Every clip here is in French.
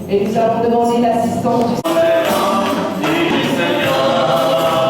Et nous allons demander l'assistance du Seigneur.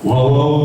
Wow,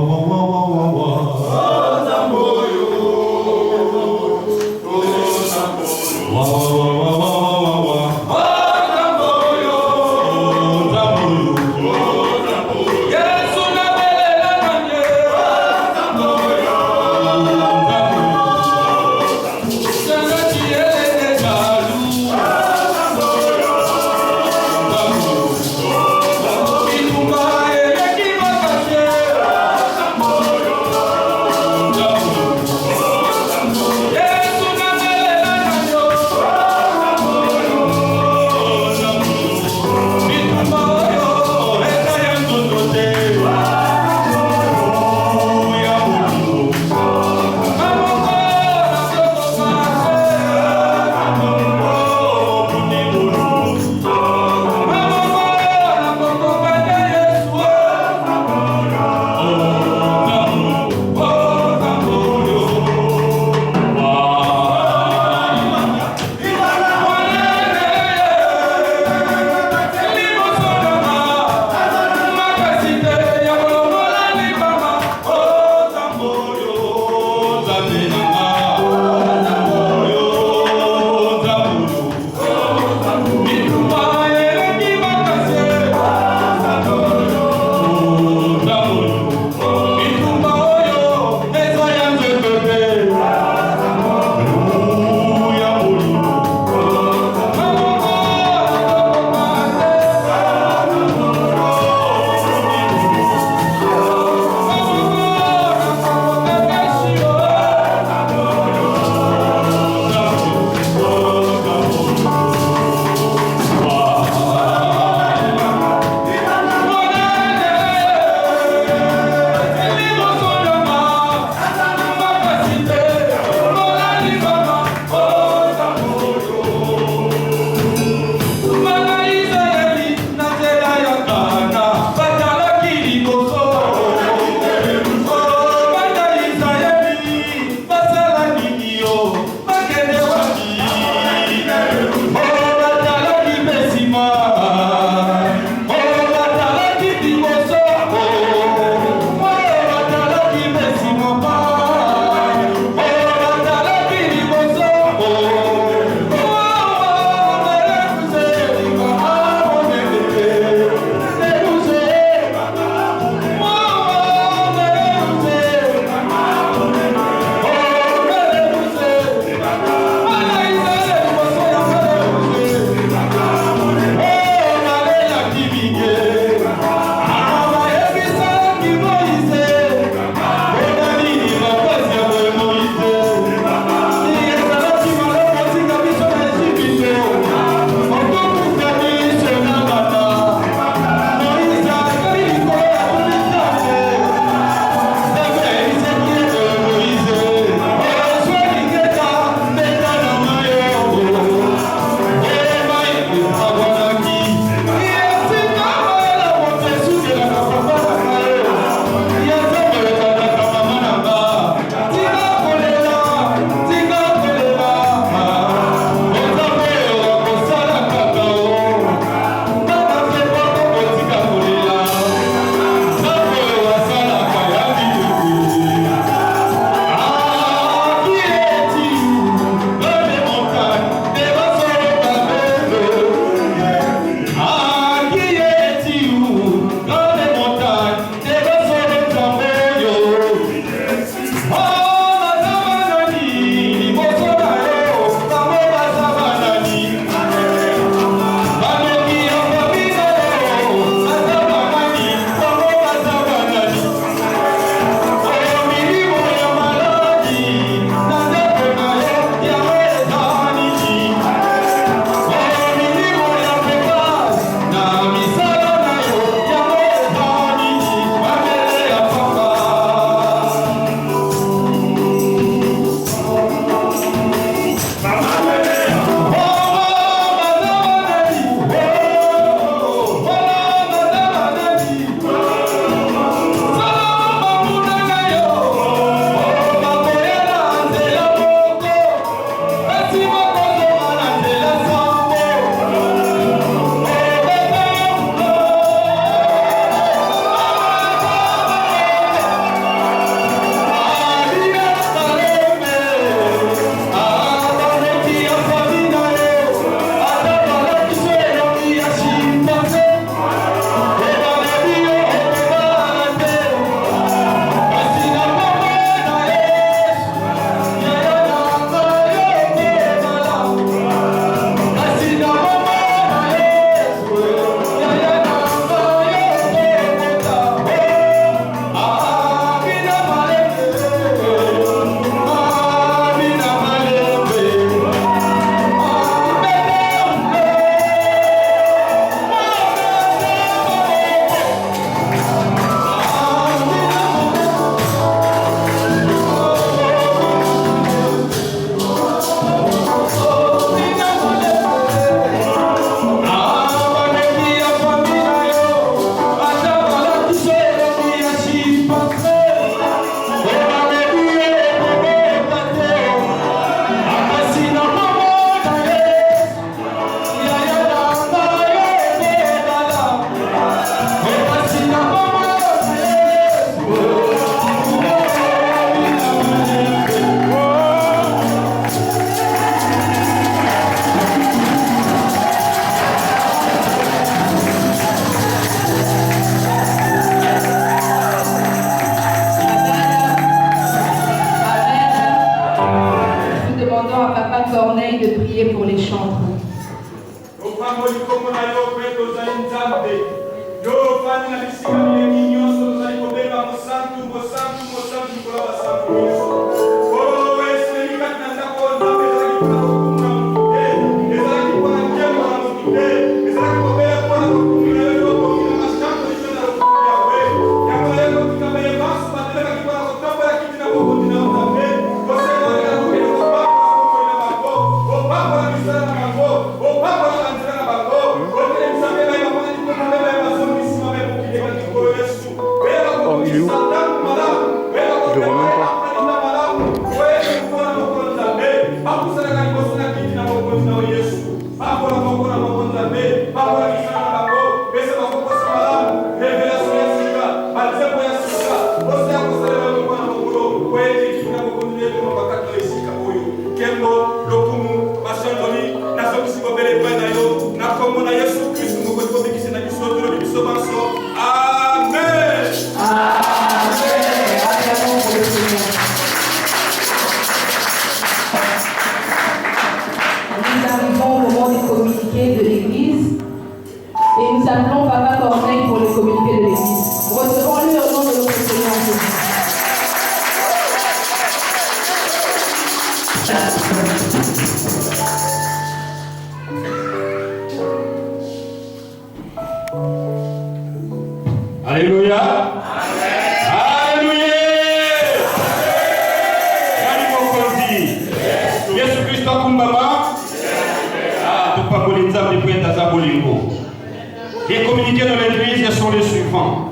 Les communiqués de l'Église sont les suivants.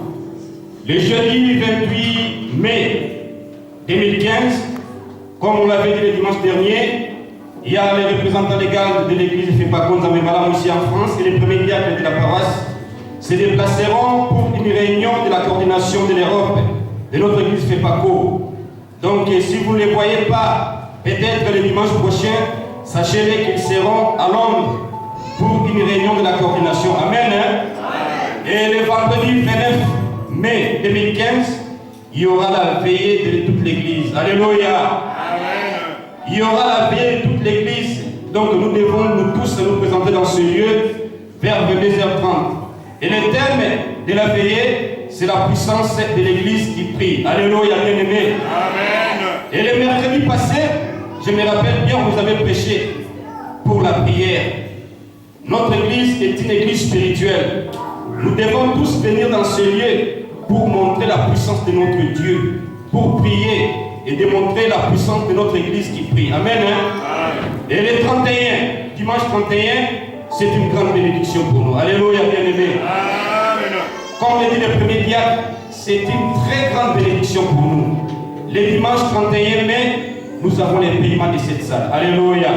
Le jeudi 28 mai 2015, comme on l'avait dit le dimanche dernier, il y a les représentants légaux de l'Église FEPACO Nzambé-Malamu ici en France et les premiers diacres de la paroisse se déplaceront pour une réunion de la coordination de l'Europe de notre Église FEPACO. Donc si vous ne les voyez pas, peut-être le dimanche prochain, sachez qu'ils seront à Londres pour une réunion de la coordination. Amen. Et le vendredi 29 mai 2015, il y aura la veillée de toute l'Église. Alléluia. Il y aura la veillée de toute l'Église. Donc nous devons nous tous nous présenter dans ce lieu vers 22h30. Et le thème de la veillée, c'est la puissance de l'Église qui prie. Alléluia, bien-aimés. Et le mercredi passé, je me rappelle bien, vous avez prêché pour la prière. Notre Église est une Église spirituelle. Nous devons tous venir dans ce lieu pour montrer la puissance de notre Dieu, pour prier et démontrer la puissance de notre Église qui prie. Amen. Et le 31, dimanche 31, c'est une grande bénédiction pour nous. Alléluia, bien-aimés. Comme le dit le premier diacre, c'est une très grande bénédiction pour nous. Le dimanche 31 mai, nous avons les paiements de cette salle. Alléluia.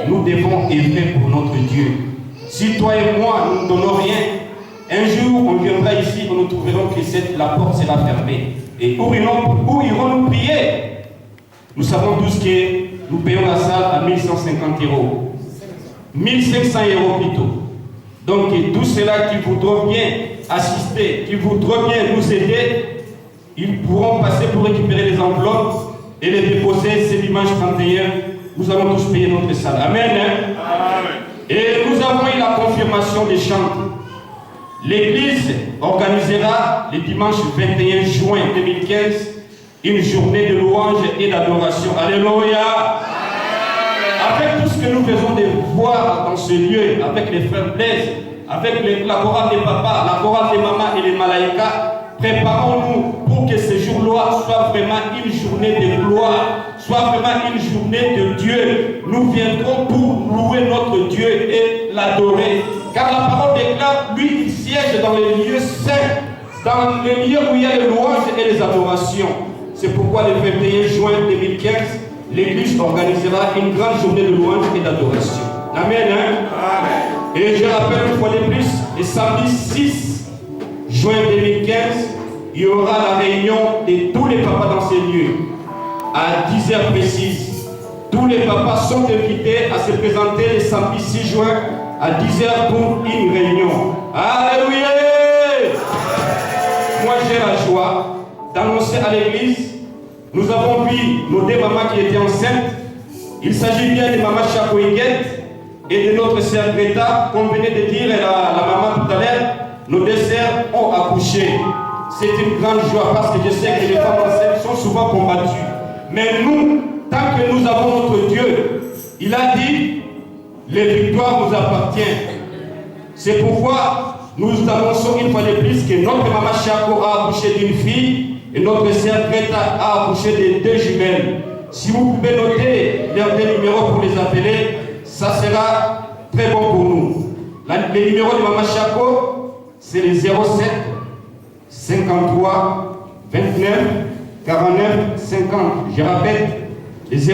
Nous devons œuvrer pour notre Dieu. Si toi et moi, nous ne donnons rien, un jour, on viendra ici, nous trouverons que la porte sera fermée. Et où irons-nous prier? Nous savons tous que nous payons la salle à 1150 €. 1500 € plutôt. Donc, tous ceux-là qui voudront bien assister, qui voudront bien nous aider, ils pourront passer pour récupérer les enveloppes et les déposer ce dimanche 31. Nous allons tous payer notre salle. Amen. Et nous avons eu la confirmation des chants. L'Église organisera le dimanche 21 juin 2015 une journée de louange et d'adoration. Alléluia. Avec tout ce que nous faisons de voir dans ce lieu, avec les frères Blaise, avec la chorale des papas, la chorale des mamans et les malaïkas, préparons-nous pour que ce jour-là soit vraiment une journée de gloire, soit vraiment une journée de Dieu. Nous viendrons pour louer notre Dieu et l'adorer. Car la parole déclare, lui, il siège dans les lieux saints, dans les lieux où il y a les louanges et les adorations. C'est pourquoi le 21 juin 2015, l'Église organisera une grande journée de louange et d'adoration. Amen. Et je rappelle une fois de plus, le samedi 6 juin 2015, il y aura la réunion de tous les papas dans ces lieux, à 10h précises. Tous les papas sont invités à se présenter le samedi 6 juin à 10h pour une réunion. Alléluia! Moi j'ai la joie d'annoncer à l'église, nous avons vu nos deux mamans qui étaient enceintes. Il s'agit bien de maman Chakoïguette et de notre sœur Greta. Comme venait de dire la maman tout à l'heure, nos deux sœurs ont accouché. C'est une grande joie parce que je sais que les femmes enceintes sont souvent combattues. Mais nous, tant que nous avons notre Dieu, il a dit, les victoires nous appartiennent. C'est pourquoi nous annonçons une fois de plus que notre maman Chako a accouché d'une fille et notre sœur Greta a accouché de 2 jumelles. Si vous pouvez noter leurs 2 numéros pour les appeler, ça sera très bon pour nous. Les numéros de maman Chako, c'est les 07 53 29 49 50. Je répète, les 07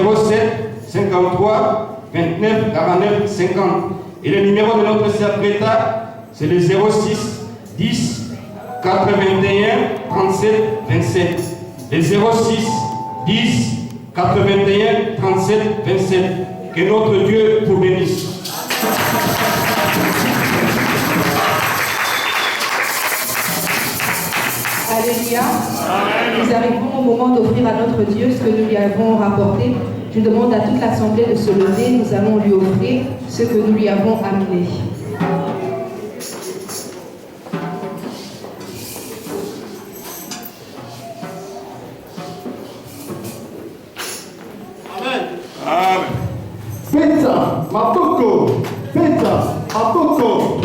53 29 49 50. Et le numéro de notre sœur Greta, c'est le 06 10 81 37 27. Le 06 10 81 37 27. Que notre Dieu vous bénisse. Alléluia. Nous arrivons au moment d'offrir à notre Dieu ce que nous lui avons rapporté. Je demande à toute l'Assemblée de se lever. Nous allons lui offrir ce que nous lui avons amené. Pizza, Mapoko, pizza, Mapoko.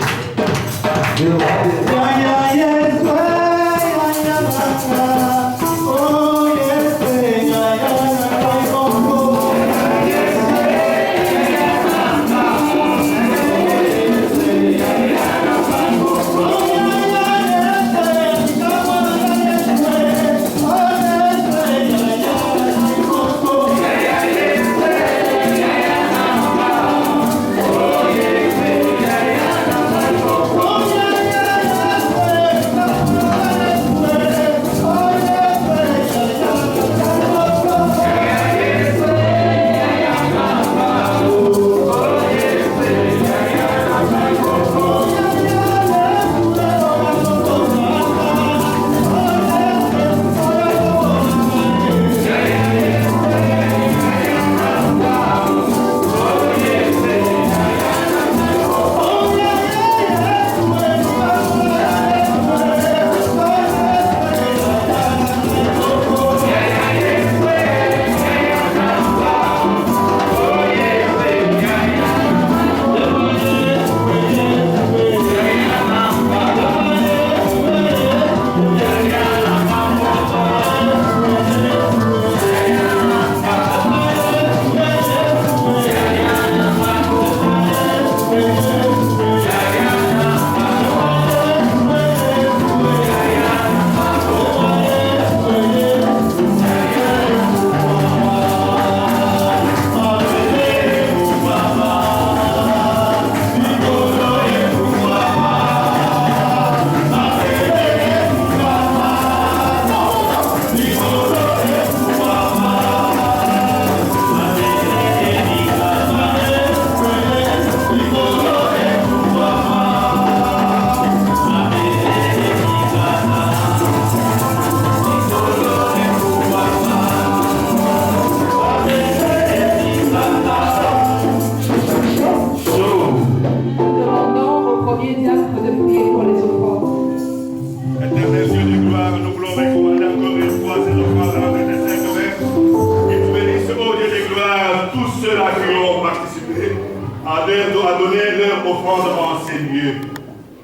à donner leur offrande en ces lieux.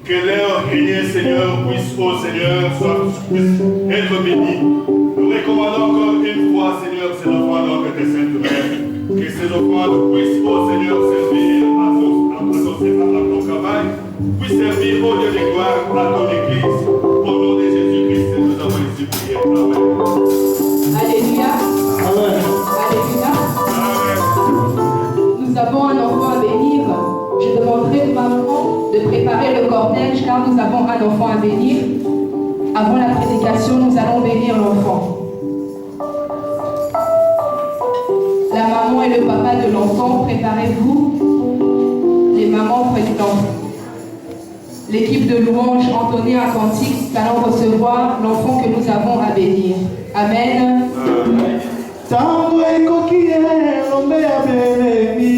Que leur grenier, Seigneur, puisse, ô Seigneur, puisse être béni. Nous recommandons encore une fois, Seigneur, ces offrandes de tes saintes mères. Que ces offrandes puissent, ô Seigneur, servir à ton travail, puissent servir, ô Dieu de gloire, à ton Église. Au nom de Jésus-Christ, nous avons ici prié. Amen. Alléluia. Amen. Alléluia. Amen. Nous avons un enfant à bénir. Je demanderai aux mamans de préparer le cortège car nous avons un enfant à bénir. Avant la prédication, nous allons bénir l'enfant. La maman et le papa de l'enfant, préparez-vous. Les mamans prennent l'enfant. L'équipe de louanges entonnée un cantique, nous allons recevoir l'enfant que nous avons à bénir. Amen. Tango ekokie lombe ya belebi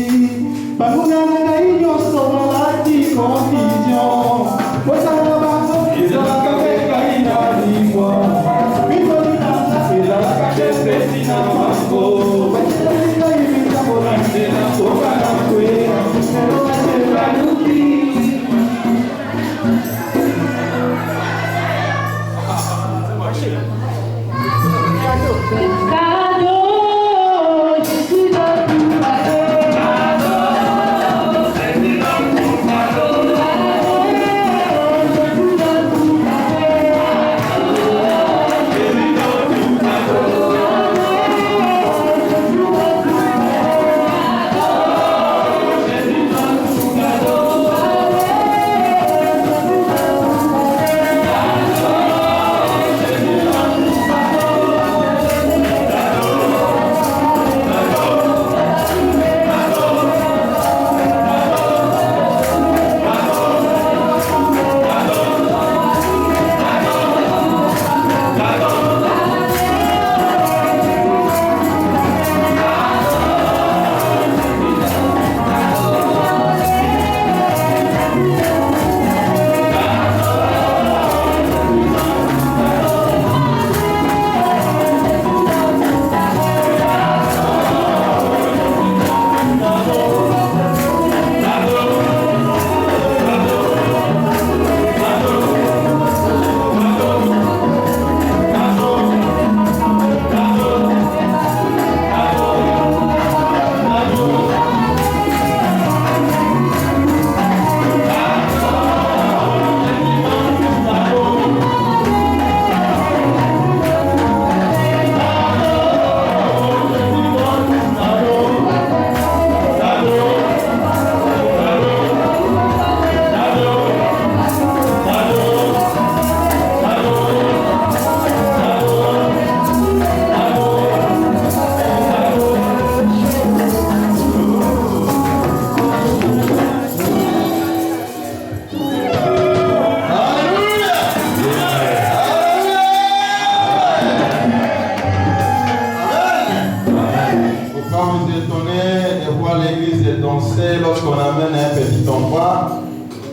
lorsqu'on amène un petit enfant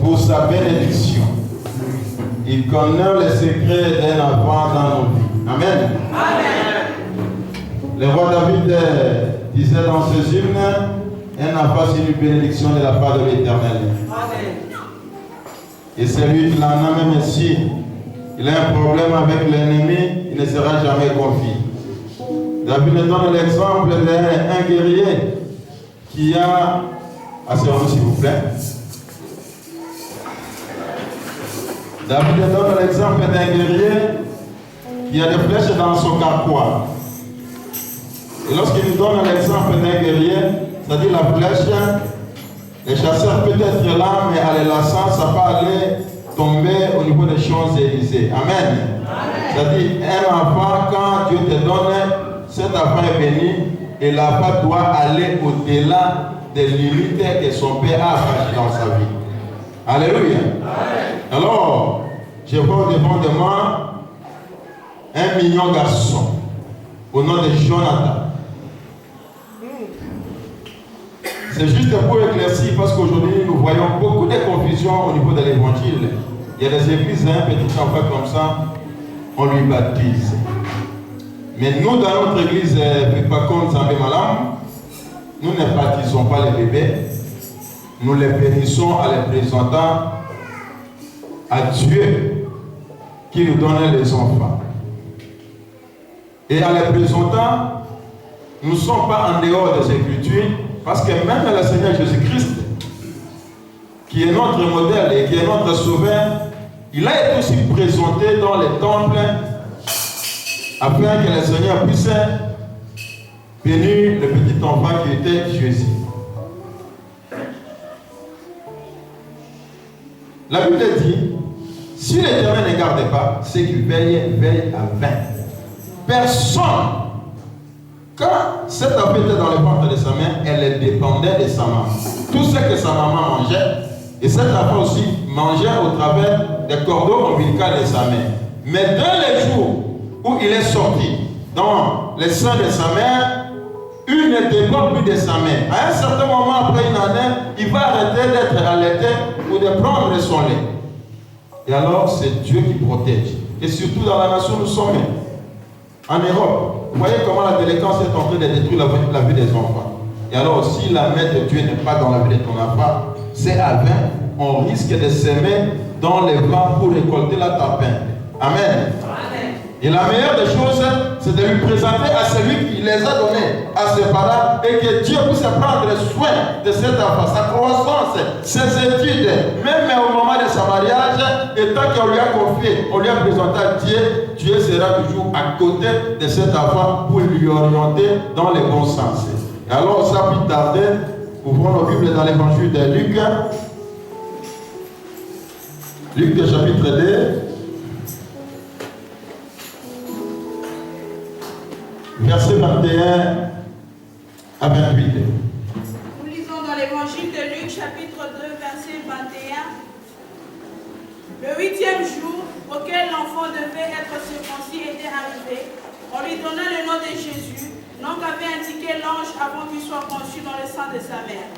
pour sa bénédiction. Il connaît les secrets d'un enfant dans nos vies. Amen. Amen. Le roi David disait dans ce hymne, un enfant c'est une bénédiction de la part de l'Éternel. Et celui qui l'en a même ici, il a un problème avec l'ennemi, il ne sera jamais confié. David nous donne l'exemple d'un guerrier qui a... Asseyons-nous s'il vous plaît. David nous donne l'exemple d'un guerrier qui a des flèches dans son carquois. Et lorsqu'il nous donne l'exemple d'un guerrier, c'est-à-dire la flèche, les chasseurs peuvent être là, mais à les lassant, ça va aller tomber au niveau des Champs-Élysées. Amen. C'est-à-dire, un enfant, quand Dieu te donne, cet enfant est béni et l'enfant doit aller au-delà des limites que son père a franchies dans sa vie. Alléluia. Alors, je vois devant de moi un mignon garçon au nom de Jonathan. C'est juste pour éclaircir parce qu'aujourd'hui nous voyons beaucoup de confusion au niveau de l'évangile. Il y a des églises, un petit enfant comme ça, on lui baptise. Mais nous, dans notre église, Pipakon Zambé Malam, nous ne baptisons pas les bébés. Nous les bénissons en les présentant à Dieu qui nous donne les enfants. Et en les présentant, nous ne sommes pas en dehors des Écritures, parce que même le Seigneur Jésus-Christ, qui est notre modèle et qui est notre sauveur, il a été aussi présenté dans les temples afin que le Seigneur puisse bénir le petit enfant qui était Jésus. La Bible dit, si l'Éternel ne garde pas, c'est qu'il veille à vain. Personne, quand cet enfant était dans le ventre de sa mère, elle dépendait de sa maman. Tout ce que sa maman mangeait, et cet enfant aussi mangeait au travers des cordons ombilicaux de sa mère. Mais dans les jours où il est sorti dans les seins de sa mère, une ne dépend plus de sa mère. À un certain moment, après une année, il va arrêter d'être allaité ou de prendre son lait. Et alors, c'est Dieu qui protège. Et surtout dans la nation où nous sommes, en Europe, vous voyez comment la délinquance est en train de détruire la vie des enfants. Et alors, si la main de Dieu n'est pas dans la vie de ton enfant, c'est à vain. On risque de s'aimer dans les vents pour récolter la tapin. Amen. Et la meilleure des choses, c'est de lui présenter à celui qui les a donnés, à ses parents, et que Dieu puisse prendre soin de cet enfant, sa croissance, ses études, même au moment de sa mariage, et tant qu'on lui a confié, on lui a présenté à Dieu, Dieu sera toujours à côté de cet enfant pour lui orienter dans le bon sens. Et alors, sans plus tarder, ouvrons nos Bibles dans l'évangile de Luc. Luc chapitre 2. Verset 21 à 28. Nous lisons dans l'évangile de Luc, chapitre 2, verset 21. Le 8e jour auquel l'enfant devait être circoncis était arrivé. On lui donna le nom de Jésus, nom qu'avait indiqué l'ange avant qu'il soit conçu dans le sein de sa mère.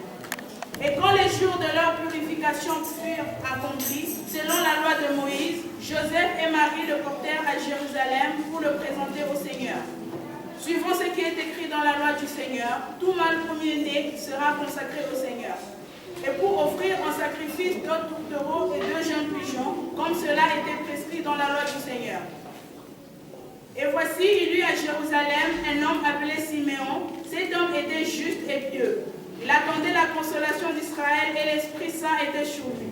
Et quand les jours de leur purification furent accomplis, selon la loi de Moïse, Joseph et Marie le portèrent à Jérusalem pour le présenter au Seigneur. Suivant ce qui est écrit dans la loi du Seigneur, tout mâle premier-né sera consacré au Seigneur. Et pour offrir en sacrifice 2 tourtereaux et 2 jeunes pigeons, comme cela était prescrit dans la loi du Seigneur. Et voici, il eut à Jérusalem un homme appelé Siméon. Cet homme était juste et pieux. Il attendait la consolation d'Israël et l'Esprit Saint était sur lui.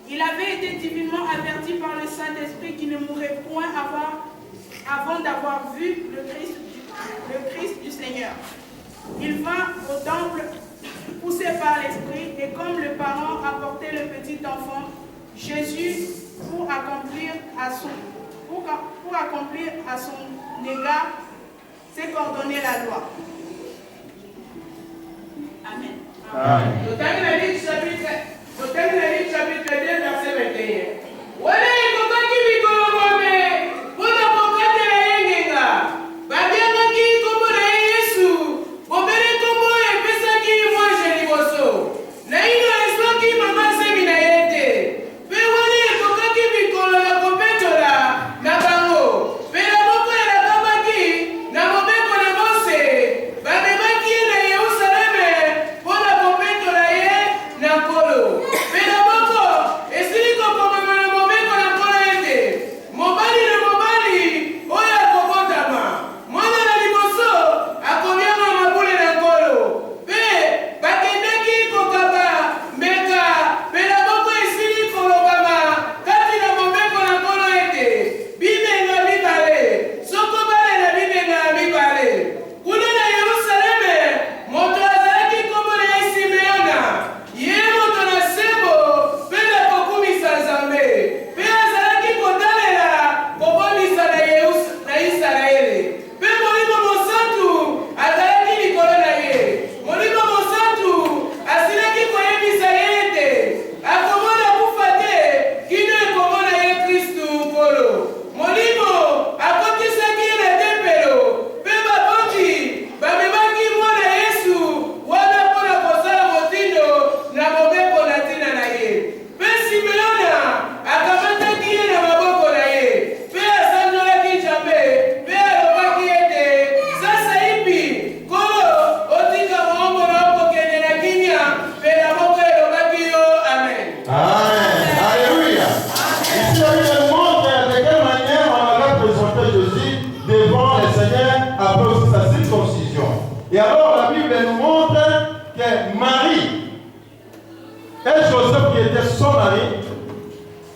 Il avait été divinement averti par le Saint-Esprit qu'il ne mourrait point avant d'avoir vu le Christ du Seigneur. Il vint au temple poussé par l'Esprit et comme le parent apportait le petit enfant, Jésus, pour accomplir à son égard, c'est qu'ordonnait la loi. Amen. Amen. Nous terminons le chapitre 2, verset 21. Voilà,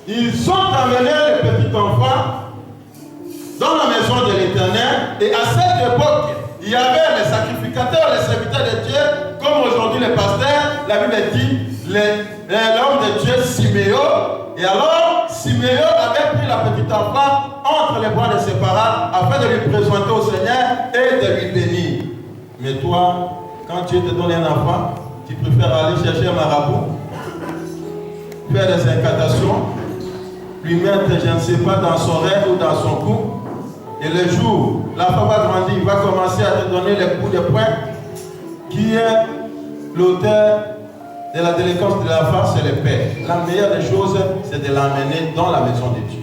Ils ont amené le petit enfant dans la maison de l'Éternel. Et à cette époque, il y avait les sacrificateurs, les serviteurs de Dieu, comme aujourd'hui les pasteurs. La Bible dit l'homme de Dieu Siméon. Et alors, Siméon avait pris la petite enfant entre les bras de ses parents afin de lui présenter au Seigneur et de lui bénir. Mais toi, quand Dieu te donne un enfant, tu préfères aller chercher un marabout, faire des incantations, lui mettre, je ne sais pas, dans son rêve ou dans son cou. Et le jour l'enfant va grandir, il va commencer à te donner les coups de poing. Qui est l'auteur de la délinquance de l'enfant? C'est le père. La meilleure des choses, c'est de l'emmener dans la maison de Dieu.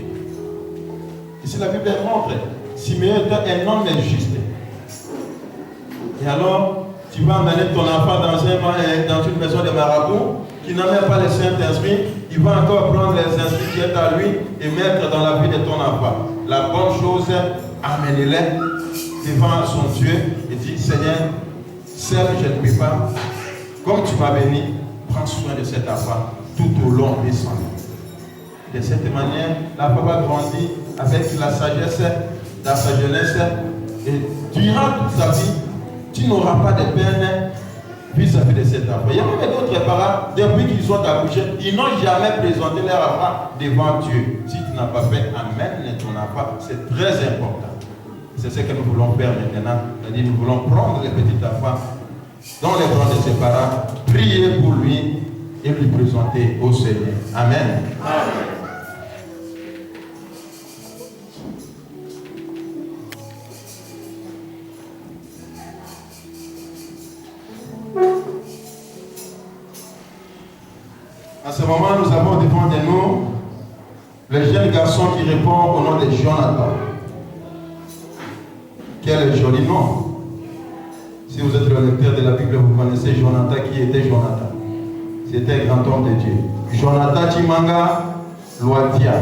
Ici, la Bible montre, Siméon est un homme juste. Et alors, tu vas emmener ton enfant dans une maison de marabout qui n'a même pas les Saint-Esprit. Il va encore prendre les esprits qui est à lui et mettre dans la vie de ton enfant. La bonne chose, amène-les devant son Dieu et dis, Seigneur, seul je ne peux pas. Comme tu m'as béni, prends soin de cet enfant tout au long de son vie. De cette manière, l'enfant va grandir avec la sagesse dans sa jeunesse et durant toute sa vie, tu n'auras pas de peine vis-à-vis de cet enfant. Il y a même d'autres parents, depuis qu'ils sont accouchés, ils n'ont jamais présenté leur enfant devant Dieu. Si tu n'as pas fait, amène ton enfant, c'est très important. C'est ce que nous voulons faire maintenant. C'est-à-dire, nous voulons prendre le petit enfant dans les bras de ses parents, prier pour lui et lui présenter au Seigneur. Amen. Amen. À ce moment, nous avons devant de nous le jeune garçon qui répond au nom de Jonathan. Quel joli nom. Si vous êtes le lecteur de la Bible, vous connaissez Jonathan. Qui était Jonathan? C'était un grand homme de Dieu. Jonathan Chimanga Loadia.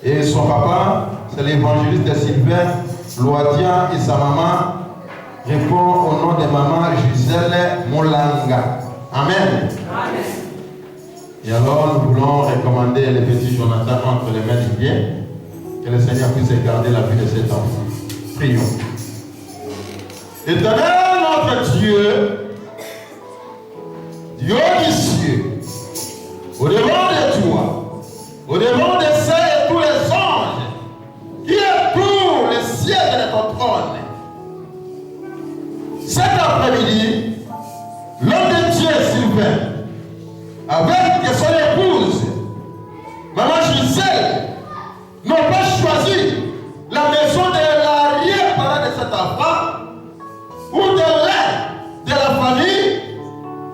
Et son papa, c'est l'évangéliste Sylvain Loadia, et sa maman répond au nom de maman Gisèle Molanga. Amen. Amen. Et alors, nous voulons recommander le petit Jonathan entre les mains du bien. Que le Seigneur puisse garder la vie de cet enfant. Prions. Éternel notre Dieu, Dieu des cieux, au-devant de toi, au-devant des saints et tous les anges, qui est tout le ciel de ton trône, cet après-midi, l'homme de Dieu Sylvain, avec son épouse, maman Gisèle, n'ont pas choisi la maison de l'arrière-parent de cet enfant, ou de l'un de la famille,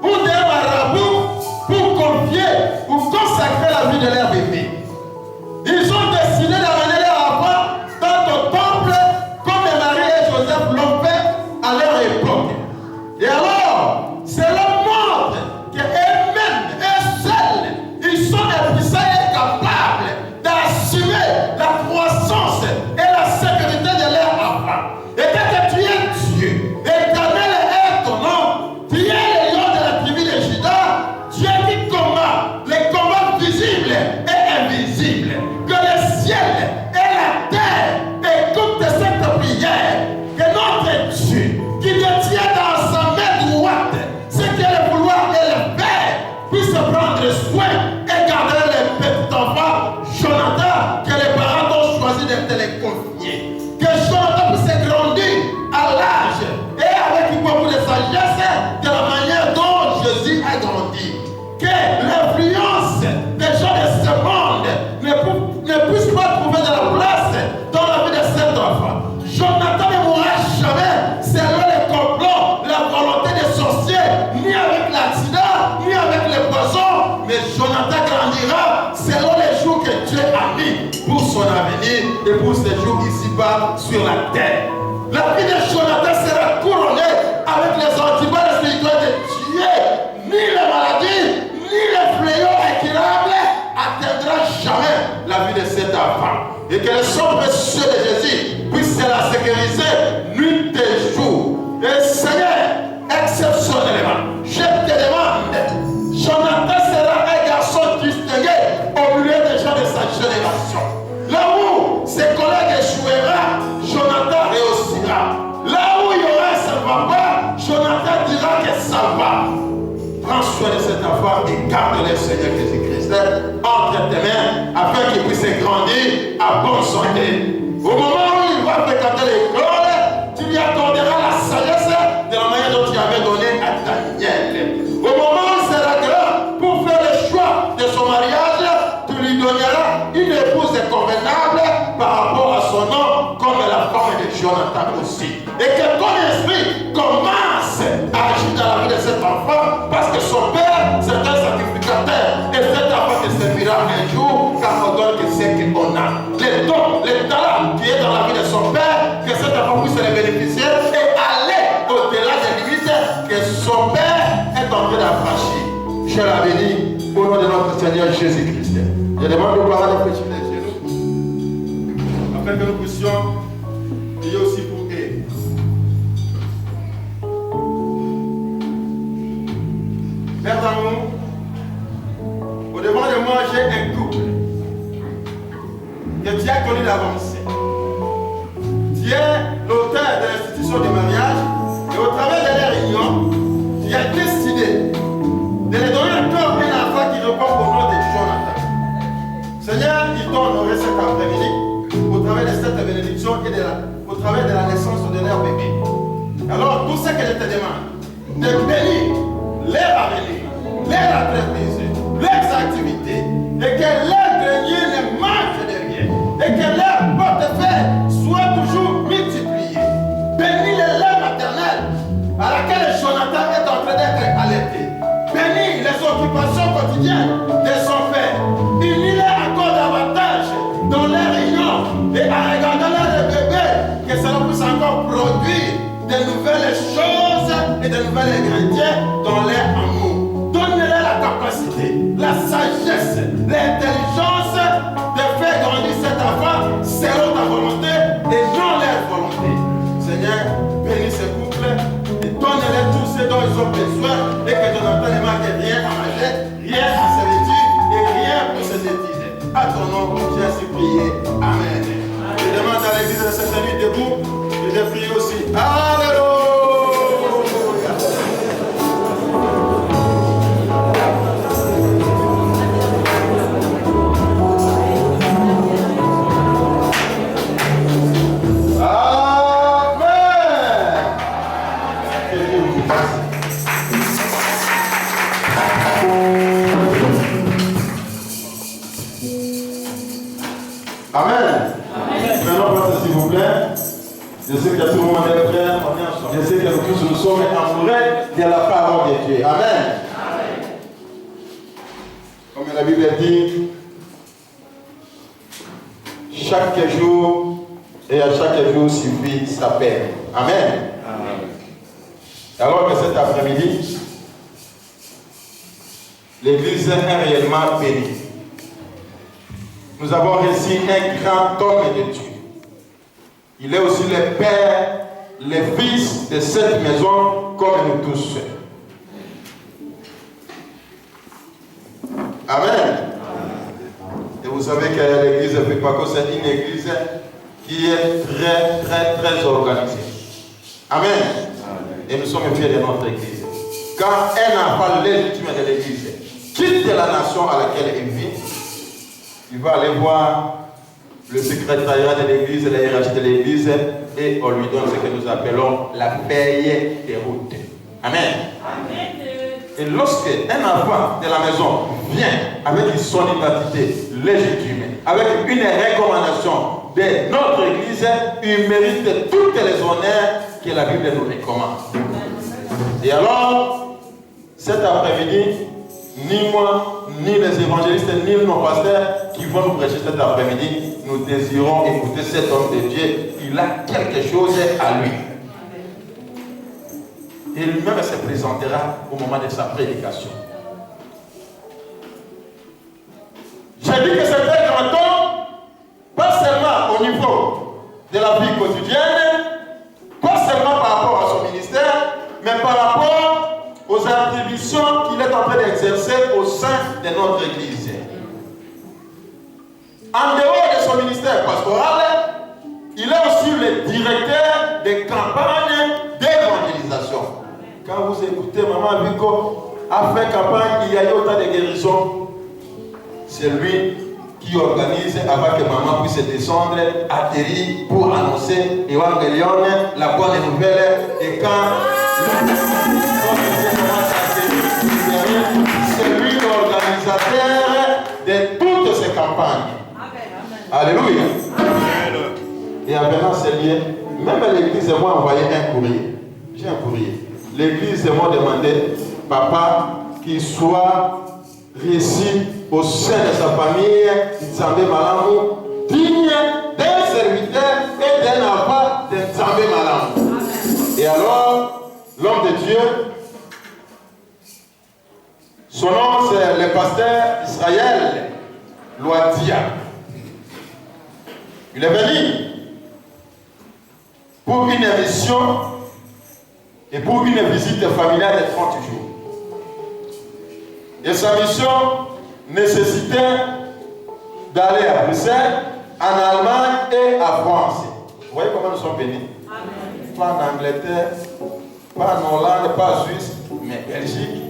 ou d'un marabout, pour confier ou consacrer la vie de leur bébé. Ils ont décidé d'amener leur enfant dans ton temple, comme Marie et Joseph l'ont fait à leur époque. Et alors, c'est le monde que eux-mêmes, eux seuls, ils sont impuissants et capables d'assumer la croissance et la sécurité de leur enfant. Et que tu es Dieu, éternel est ton nom, tu es le lion de la tribu de Juda, Dieu qui combat les combats visibles et invisibles. Que le ciel et la terre écoutent cette prière, que notre Dieu, qui détient dans sa main droite ce qui est le vouloir et le faire, puisse prendre soin et garder le petit enfant Jonathan, que les parents ont choisi de te les confier. Que Jonathan puisse grandir à l'âge et avec beaucoup de sagesse de la manière dont Jésus a grandi. Que l'influence des gens de ce monde ne puisse pas trouver de la place dans la vie de cet enfant. Jonathan ne mourra jamais selon les complots, la volonté des sorciers, ni avec l'accident, ni avec les poisons, mais Jonathan grandira selon les jours que Dieu a mis pour son avenir et pour ses jours ici-bas sur la terre. La vie de Jonathan sera couronnée avec les antibiotiques spirituels de Dieu. Ni les maladies, ni les fléaux incurables atteindra jamais la vie de cet enfant. Et que le sang précieux de Jésus puisse la sécuriser nuit et jour. Et Seigneur, exceptionnellement, je te demande, Jonathan sera un garçon distingué au milieu des gens de sa génération. Là où ses collègues échouera, Jonathan réussira. Là où il y aura un savoir, Jonathan dira que ça va. Prends soin de cet enfant et garde-le, Seigneur Jésus-Christ, entre tes mains, afin qu'il puisse grandir à bonne santé. Au moment où il va fréquenter l'école, tu lui accorderas la sagesse de la manière dont tu avais donné à Daniel. Au moment où il sera grand, pour faire le choix de son mariage, tu lui donneras une épouse convenable par rapport à son nom, comme la femme de Jonathan. Seigneur Jésus-Christ. Je demande aux parents de fléchir les genoux afin que nous puissions prier aussi pour eux. Père d'amour, au-devant de moi, j'ai un couple que tu as connu d'avance. Tu es l'auteur de l'institution du mariage et au travers de la réunion, tu as décidé de les donner encore un enfant qui répond au nom de Jonathan. Seigneur, ils t'ont honoré cet après-midi au travers de cette bénédiction et au travers de la naissance de leur bébé. Alors, tout ce que je te demande, de bénir leur avenir, leur entreprise, leurs activités, et que leur grenier ne manque de rien, et que leur portefeuille soit toujours multiplié. Bénis les lèvres maternelles à laquelle Jonathan est en train d'être allaité. Bénis les occupations quotidiennes de son père. Unis-les encore davantage dans les réunions et en regardant leur bébé, que cela puisse encore produire de nouvelles choses et de nouvelles ingrédients dans leur amour. Donne-leur la capacité, la sagesse, l'intelligence de faire grandir cet enfant selon ta volonté et non leur volonté. Seigneur, bénis ce couple et donne-leur tout ce dont ils ont besoin et que Jonathan ne manque rien à manger, rien à se vêtir et rien pour se détiser. À ton nom, j'ai ainsi prié. Amen. Je demande à l'église de cette nuit debout et je prie aussi. Alléluia. Amen. Maintenant, place s'il vous plaît. Je sais que tout le monde est prêt. Je sais que nous tous nous sommes amoureux de la parole de Dieu. Amen. Comme la Bible dit, chaque jour et à chaque jour suffit sa peine. Amen. Alors que cet après-midi, l'Église est réellement bénie. Nous avons reçu un grand homme de Dieu. Il est aussi le père, le fils de cette maison, comme nous tous. Amen. Et vous savez que l'église de Pépaco, c'est une église qui est très, très, très organisée. Amen. Et nous sommes fiers de notre église. Quand un enfant légitime de l'église quitte la nation à laquelle il vit, il va aller voir le secrétariat de l'église, la hiérarchie de l'église, et on lui donne ce que nous appelons la paye des routes. Amen. Et lorsque un enfant de la maison vient avec son identité légitime, avec une recommandation de notre église, il mérite toutes les honneurs que la Bible nous recommande. Et alors, cet après-midi, ni moi, ni les évangélistes, ni nos pasteurs qui vont nous prêcher cet après-midi, nous désirons écouter cet homme de Dieu. Il a quelque chose à lui. Et lui-même se présentera au moment de sa prédication. J'ai dit que c'était un grand homme, pas seulement au niveau de la vie quotidienne, pas seulement par rapport à son ministère, mais par rapport aux attributions qu'il est en train d'exercer au sein de notre église. En dehors de son ministère pastoral, il est aussi le directeur des campagnes d'évangélisation. Quand vous écoutez Maman Vico a fait campagne, il y a eu autant de guérisons. C'est lui qui organise avant que Maman puisse descendre, atterrir pour annoncer Évangélion, la bonne nouvelle. Et quand c'est lui l'organisateur de toutes ces campagnes. Alléluia. Et en venant ces liens, même l'église m'a envoyé un courrier. J'ai un courrier. L'église m'a demandé, papa, qu'il soit reçu au sein de sa famille, Nzambe Malamu, digne d'un serviteur et d'un enfant de Nzambe Malamu. Et alors, l'homme de Dieu, Son nom, c'est le pasteur Israël Loadia. Il est venu pour une émission et pour une visite familiale de 30 jours. Et sa mission nécessitait d'aller à Bruxelles, en Allemagne et à France. Vous voyez comment nous sommes bénis? Pas en Angleterre, pas en Hollande, pas en Suisse, mais Belgique,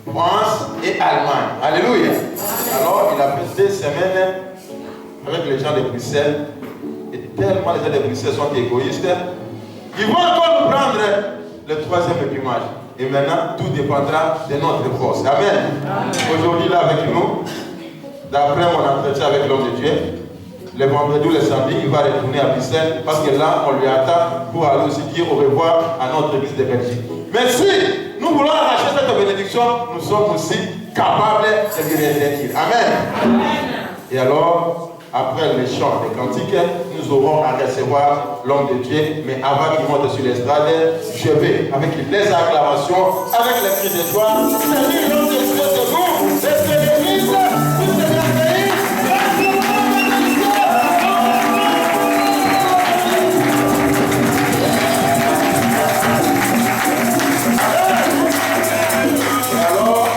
France et Allemagne. Alléluia. Alors il a fait 2 semaines avec les gens de Bruxelles. Et tellement les gens de Bruxelles sont égoïstes, ils vont encore nous prendre le 3e épimage. Et maintenant, tout dépendra de notre force. Amen. Aujourd'hui, là avec nous, d'après mon entretien avec l'homme de Dieu, le vendredi ou le samedi, il va retourner à Bruxelles parce que là, on lui attend pour aller aussi dire au revoir à notre église de Belgique. Mais si nous voulons arracher cette bénédiction, nous sommes aussi capables de lui redire. Amen. Et alors, après les chants des cantiques, nous aurons à recevoir l'homme de Dieu. Mais avant qu'il monte sur l'estrade, je vais, avec les acclamations, avec les cris de joie, saluer l'homme de Dieu de vous, les églises, toutes les merveilles. Alors,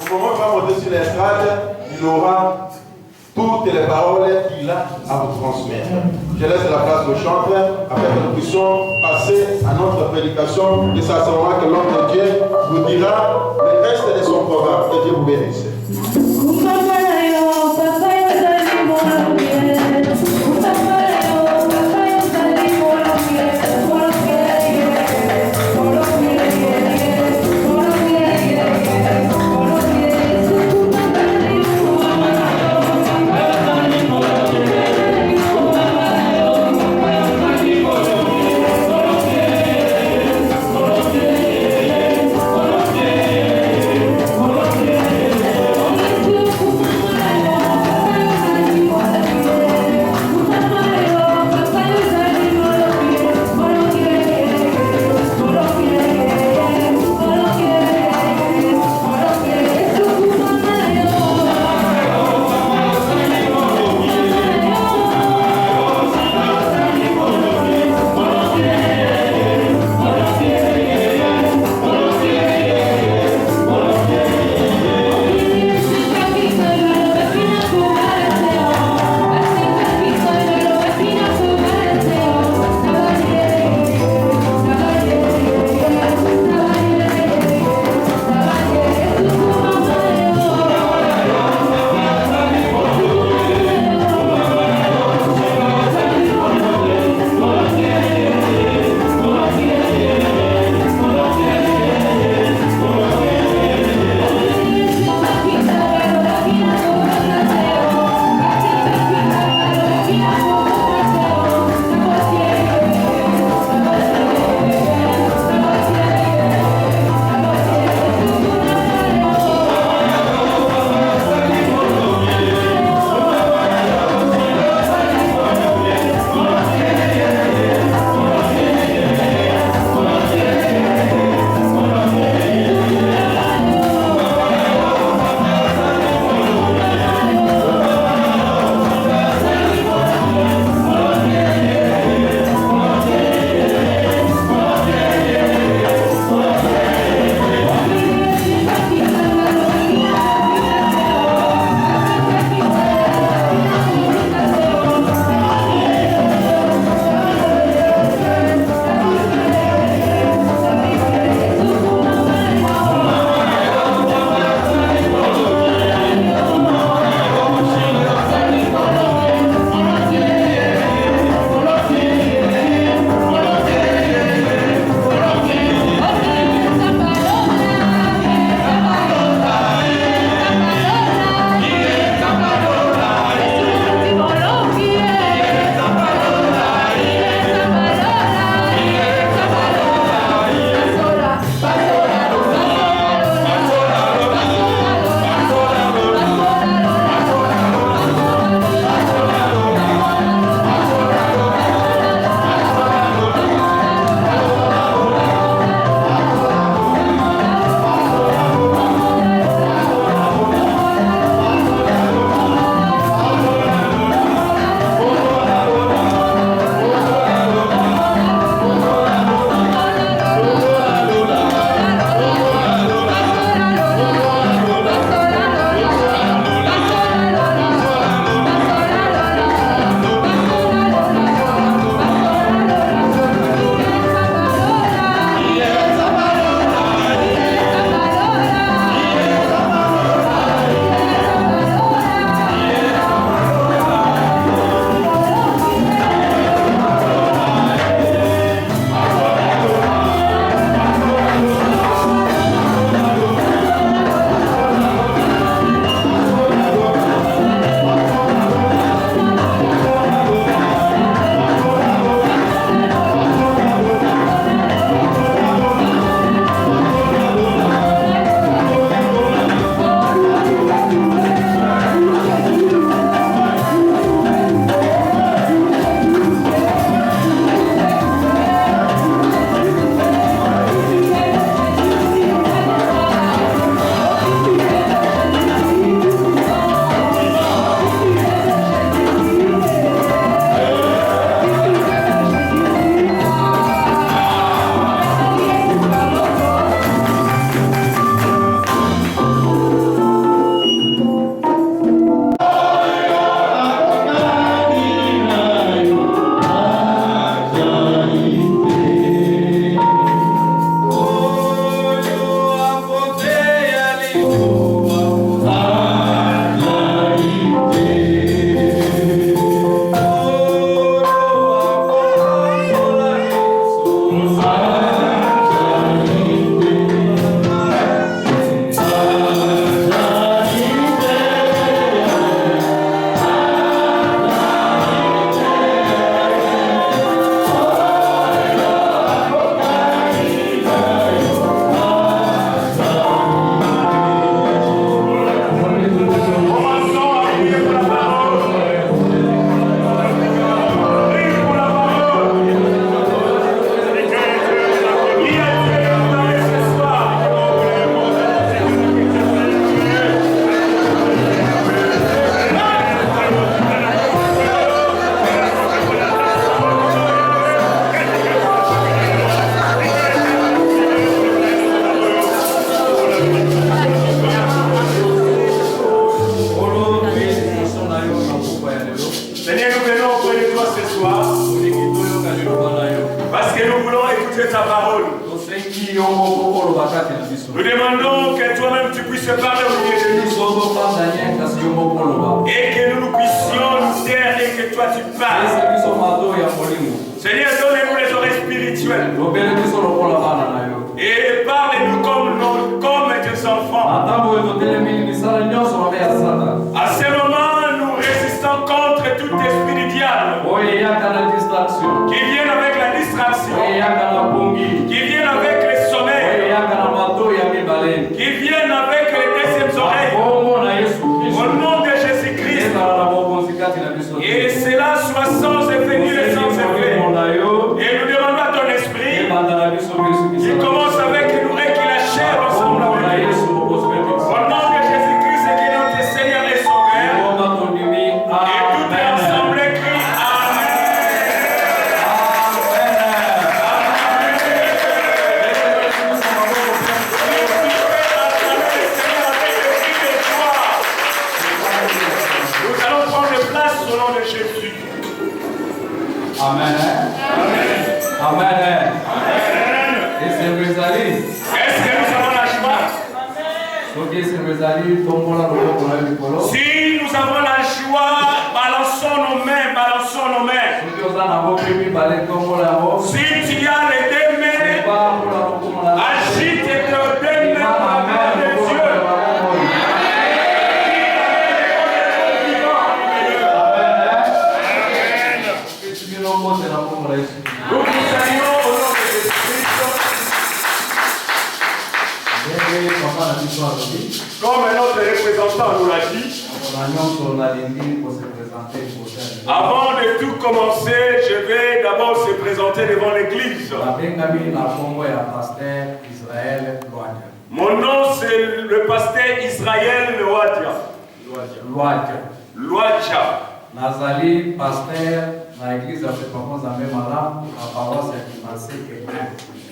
au moment où il va monter sur l'estrade, il aura toutes les paroles qu'il a à vous transmettre. Je laisse la place au chanteur afin que nous puissions passer à notre prédication. Et ça sera que l'homme de Dieu vous dira le reste de son programme. Que Dieu vous bénisse. Yeah. écouter ta parole. Nous demandons que toi-même tu puisses parler au milieu de nous. Et que nous puissions nous taire et que toi tu parles. Seigneur, donne-nous les oreilles spirituelles. Et parle-nous comme tes enfants. À ce moment, nous résistons contre tout esprit du diable qui viennent avec la distraction, qui viennent avec les sommeils, qui viennent avec les deuxièmes oreilles. Au nom de Jésus-Christ. Et cela soit sans effet ni sans effet. Et nous demandons à ton esprit qui commence avec nous et qui la chair ensemble avec nous. Au nom de Jésus-Christ et qui est notre Seigneur et Sauveur. Et tout est ensemble écrit Amen. Nous allons prendre place au nom de Jésus. Amen. Amen. Est-ce que nous avons la joie? Si nous avons la joie, balançons nos mains, balançons nos mains. Si tu as les deux mains, agite tes deux mains pour la gloire de Dieu. Nous vous saluons au nom de Jésus-Christ. Comme notre représentant nous l'a dit, avant de tout commencer, je vais d'abord se présenter devant l'église. Mon nom c'est le pasteur Israël Loadja. Nazali pasteur na église après papa Zambé Malam à paroisse Kimaseke.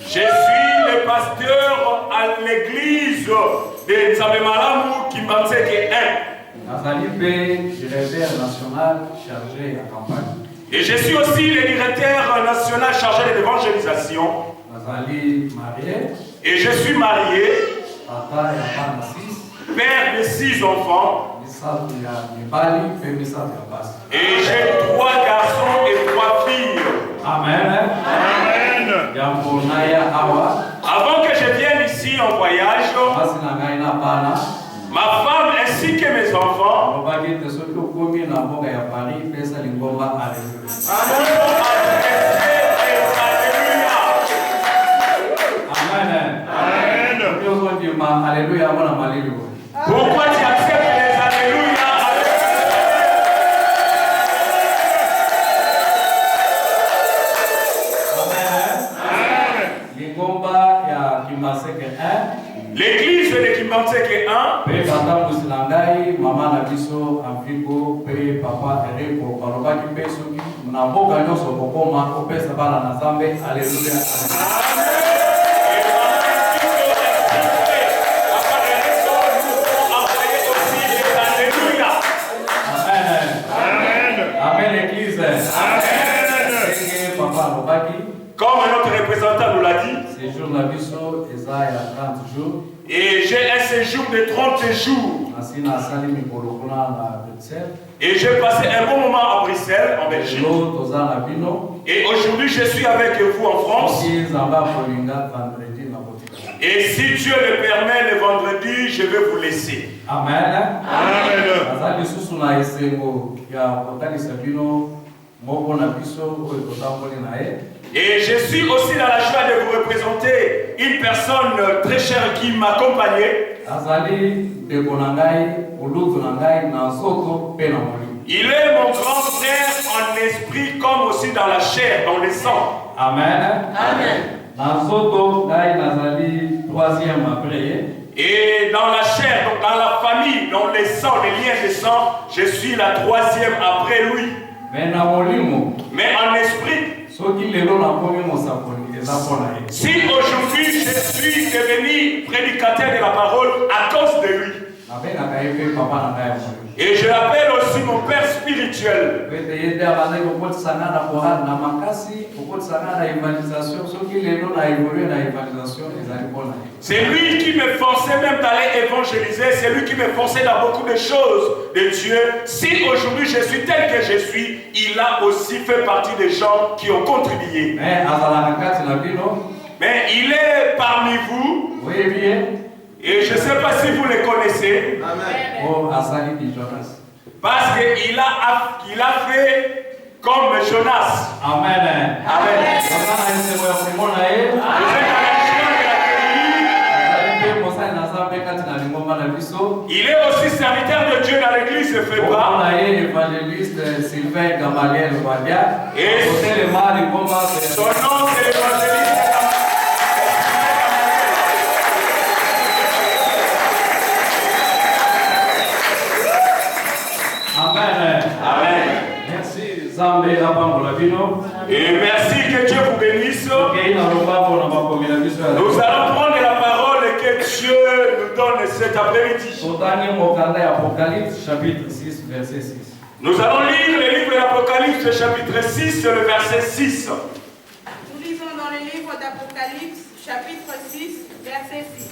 Je suis le pasteur à l'église de Zambé Malam Kimaseke 1. Nazali pe directeur national chargé à campagne. Et je suis aussi le directeur national chargé de l'évangélisation. Nazali marié. Et je suis marié. Papa et maman 6. Père de 6 enfants. Et j'ai 3 garçons et 3 filles. Amen. Amen. Avant que je vienne ici en voyage, ma femme ainsi que mes enfants Alléluia. Pourquoi tu acceptes les alléluia? L'église de Kimaseke 1. Comme notre représentant nous l'a dit, et j'ai un séjour de 30 jours. Et j'ai passé un bon moment à Bruxelles, en Belgique. Et aujourd'hui, je suis avec vous en France. Et si Dieu le permet, le vendredi, je vais vous laisser. Amen. Amen. Et je suis aussi dans la joie de vous représenter une personne très chère qui m'accompagnait. Il est mon grand frère en esprit comme aussi dans la chair, dans le sang. Amen. Amen. Et dans la chair, donc dans la famille, dans les sangs, les liens de sang, je suis la 3e après lui. Mais en esprit, si aujourd'hui je suis devenu prédicateur de la parole à cause de lui. Et je l'appelle aussi mon père spirituel. C'est lui qui me forçait même d'aller évangéliser. C'est lui qui me forçait dans beaucoup de choses de Dieu. Si aujourd'hui je suis tel que je suis, il a aussi fait partie des gens qui ont contribué. Mais il est parmi vous. Et je ne sais pas si vous le connaissez. Parce qu'il a fait comme Jonas. Amen. Amen. Il est aussi serviteur de Dieu dans l'église de Féba. Et son nom c'est l'évangéliste. Et merci que Dieu vous bénisse. Nous allons prendre la parole que Dieu nous donne cet après-midi. Nous allons lire le livre de l'Apocalypse, chapitre 6, le verset 6. Nous lisons dans le livre d'Apocalypse, chapitre 6, verset 6.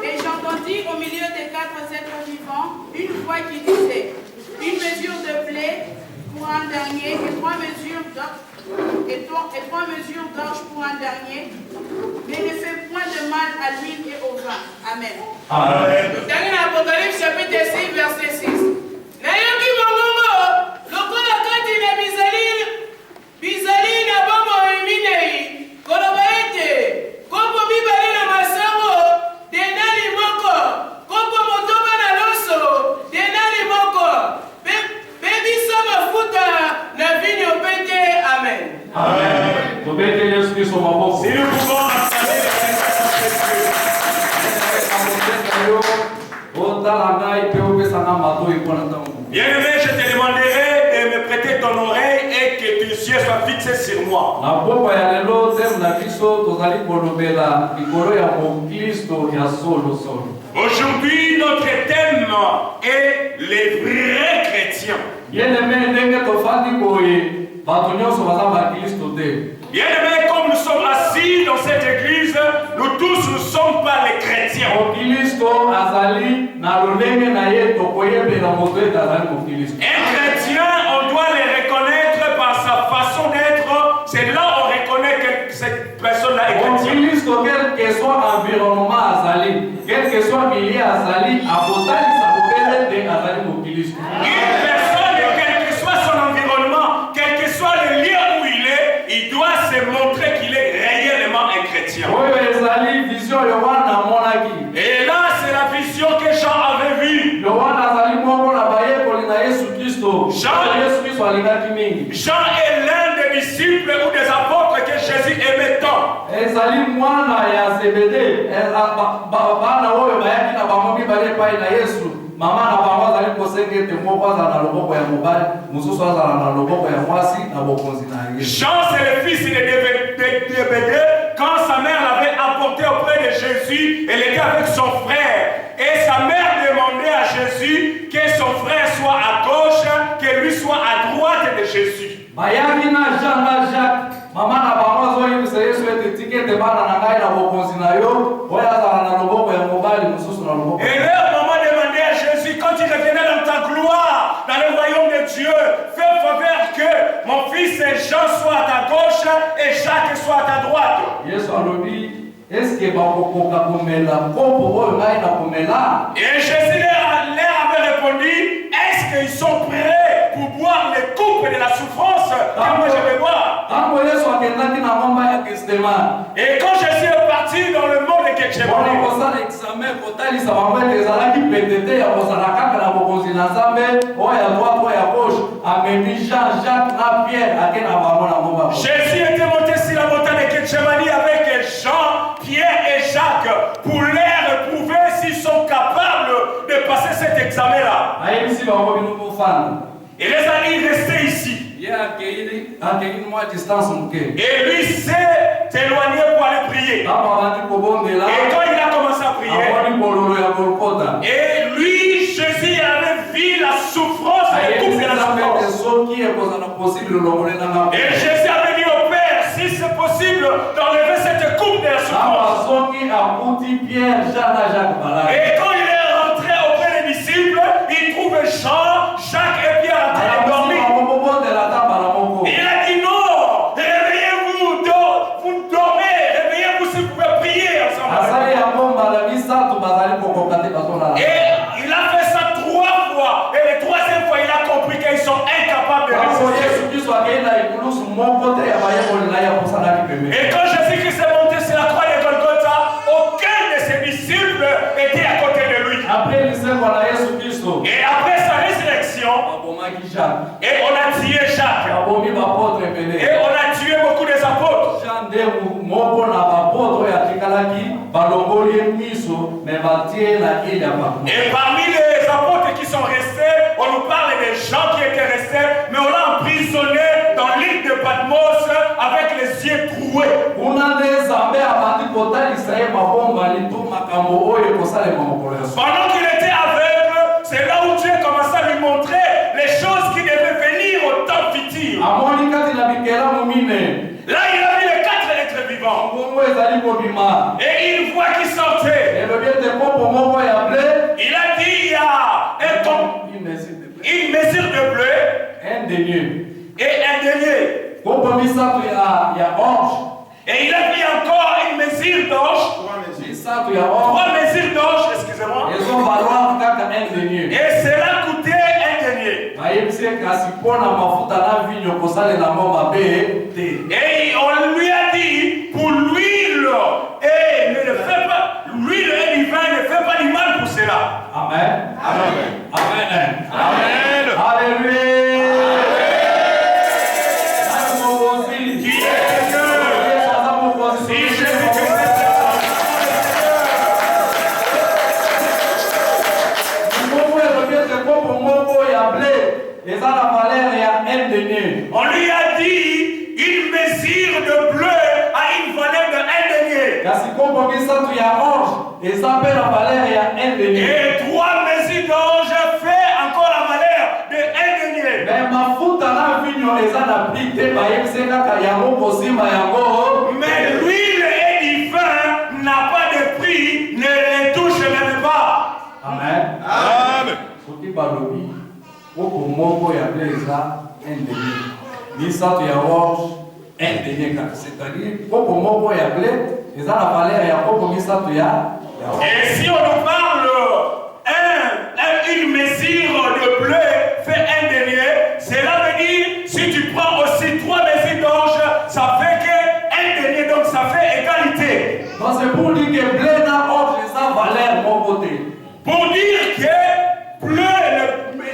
Et j'entendis au milieu des 4 êtres vivants une voix qui disait: une mesure de blé pour un dernier et 3 mesures d'orge pour un dernier, mais ne fais point de mal à l'huile et au vin. Amen. Amen. Dans l'Apocalypse chapitre 6, verset 6. Nayoki mongongo, lokola kati na bizali na bomo eminei, koloba ete, kombo mibali na masango, denali moko, kombo motoba na loso, denali moko, bebiso mafuta na vinyo pete. Amen. Amen. Si nous pouvons acclamer bien-aimé, je te demanderai de me prêter ton oreille et que tes yeux soient fixés sur moi. Aujourd'hui, notre thème est les vrais chrétiens. Bien-aimé, comme nous sommes assis dans cette église, nous tous ne sommes pas les chrétiens. Un chrétien, on doit les reconnaître par sa façon d'être. C'est là on reconnaît que cette personne-là est chrétienne. Quel que soit l'environnement, quel que soit le milieu, une personne, quel que soit son environnement, quel que soit le lieu où il est, il doit se montrer qu'il est réellement un chrétien. Et là, c'est la vision que Jean avait vue. Jean est l'un des disciples ou des apôtres que Jésus aimait tant. Jean, c'est le fils de Zébédée. Quand sa mère l'avait apporté auprès de Jésus, elle était avec son frère. Et sa mère demandait à Jésus que son frère soit à gauche, que lui soit à droite de Jésus. Et leur maman demandait à Jésus, quand il revenait dans ta gloire, dans le royaume de Dieu, fais faveur que mon fils Jean soit à ta gauche et Jacques soit à ta droite. Et Jésus leur avait répondu, est-ce qu'ils sont prêts pour boire les coupes de la souffrance que moi je vais boire? Et quand Jésus est parti dans le monde de Gethsémani, Jésus était monté sur la montagne de Gethsémani avec Jean, Pierre et Jacques pour leur prouver s'ils sont capables de passer cet examen-là. Et les amis restaient ici. Et lui s'est éloigné pour aller prier. Et quand il a commencé à prier, et lui, Jésus avait vu la souffrance et la coupe de la souffrance. Et Jésus avait dit au Père, si c'est possible d'enlever cette coupe de la souffrance. Et quand il est rentré auprès des disciples, il trouve Jean, Jacques et Pierre en train de dormir. Il a dit non, réveillez-vous, vous dormez, réveillez-vous si vous pouvez prier ensemble. Et il a fait ça 3 fois, et la 3e fois il a compris qu'ils sont incapables de résister. Et quand Jésus-Christ est monté sur la croix de Golgotha, aucun de ses disciples était à côté de lui. Et après sa résurrection, et on a tué Jacques. Et on a tué beaucoup des apôtres. Et parmi les apôtres qui sont restés, on nous parle des gens qui étaient restés, mais on l'a emprisonné dans l'île de Patmos avec les yeux troués. Pendant qu'il était aveugle, c'est là où Dieu commençait à lui montrer les choses qui devaient venir au temps futur. Là, il a vu les 4 êtres vivants. Et une voix qui sortait. Il a dit, il y a une mesure de bleu et un denier. Et il a dit encore une mesure d'orge. 3 mesures d'orge, excusez-moi. Et cela coûtait un denier. Et on lui a dit, pour l'huile, et ne fait pas, l'huile et du vin ne fait pas du mal pour cela. Amen. Amen. Amen. Amen. Alléluia. On lui a dit une mesure de bleu a une valeur de 1 denier. Et 3 mesures d'orge fait encore la valeur de 1 denier. Mais l'huile et du vin n'a pas de prix, ne les touche même pas. Amen. Amen. Et si on nous parle une mesure de bleu fait 1 denier, cela veut dire si tu prends aussi 3 mesures d'orge, ça fait que 1 denier, donc ça fait égalité. Donc c'est pour dire que blé n'a orge sa valeur mon côté. Pour dire que bleu,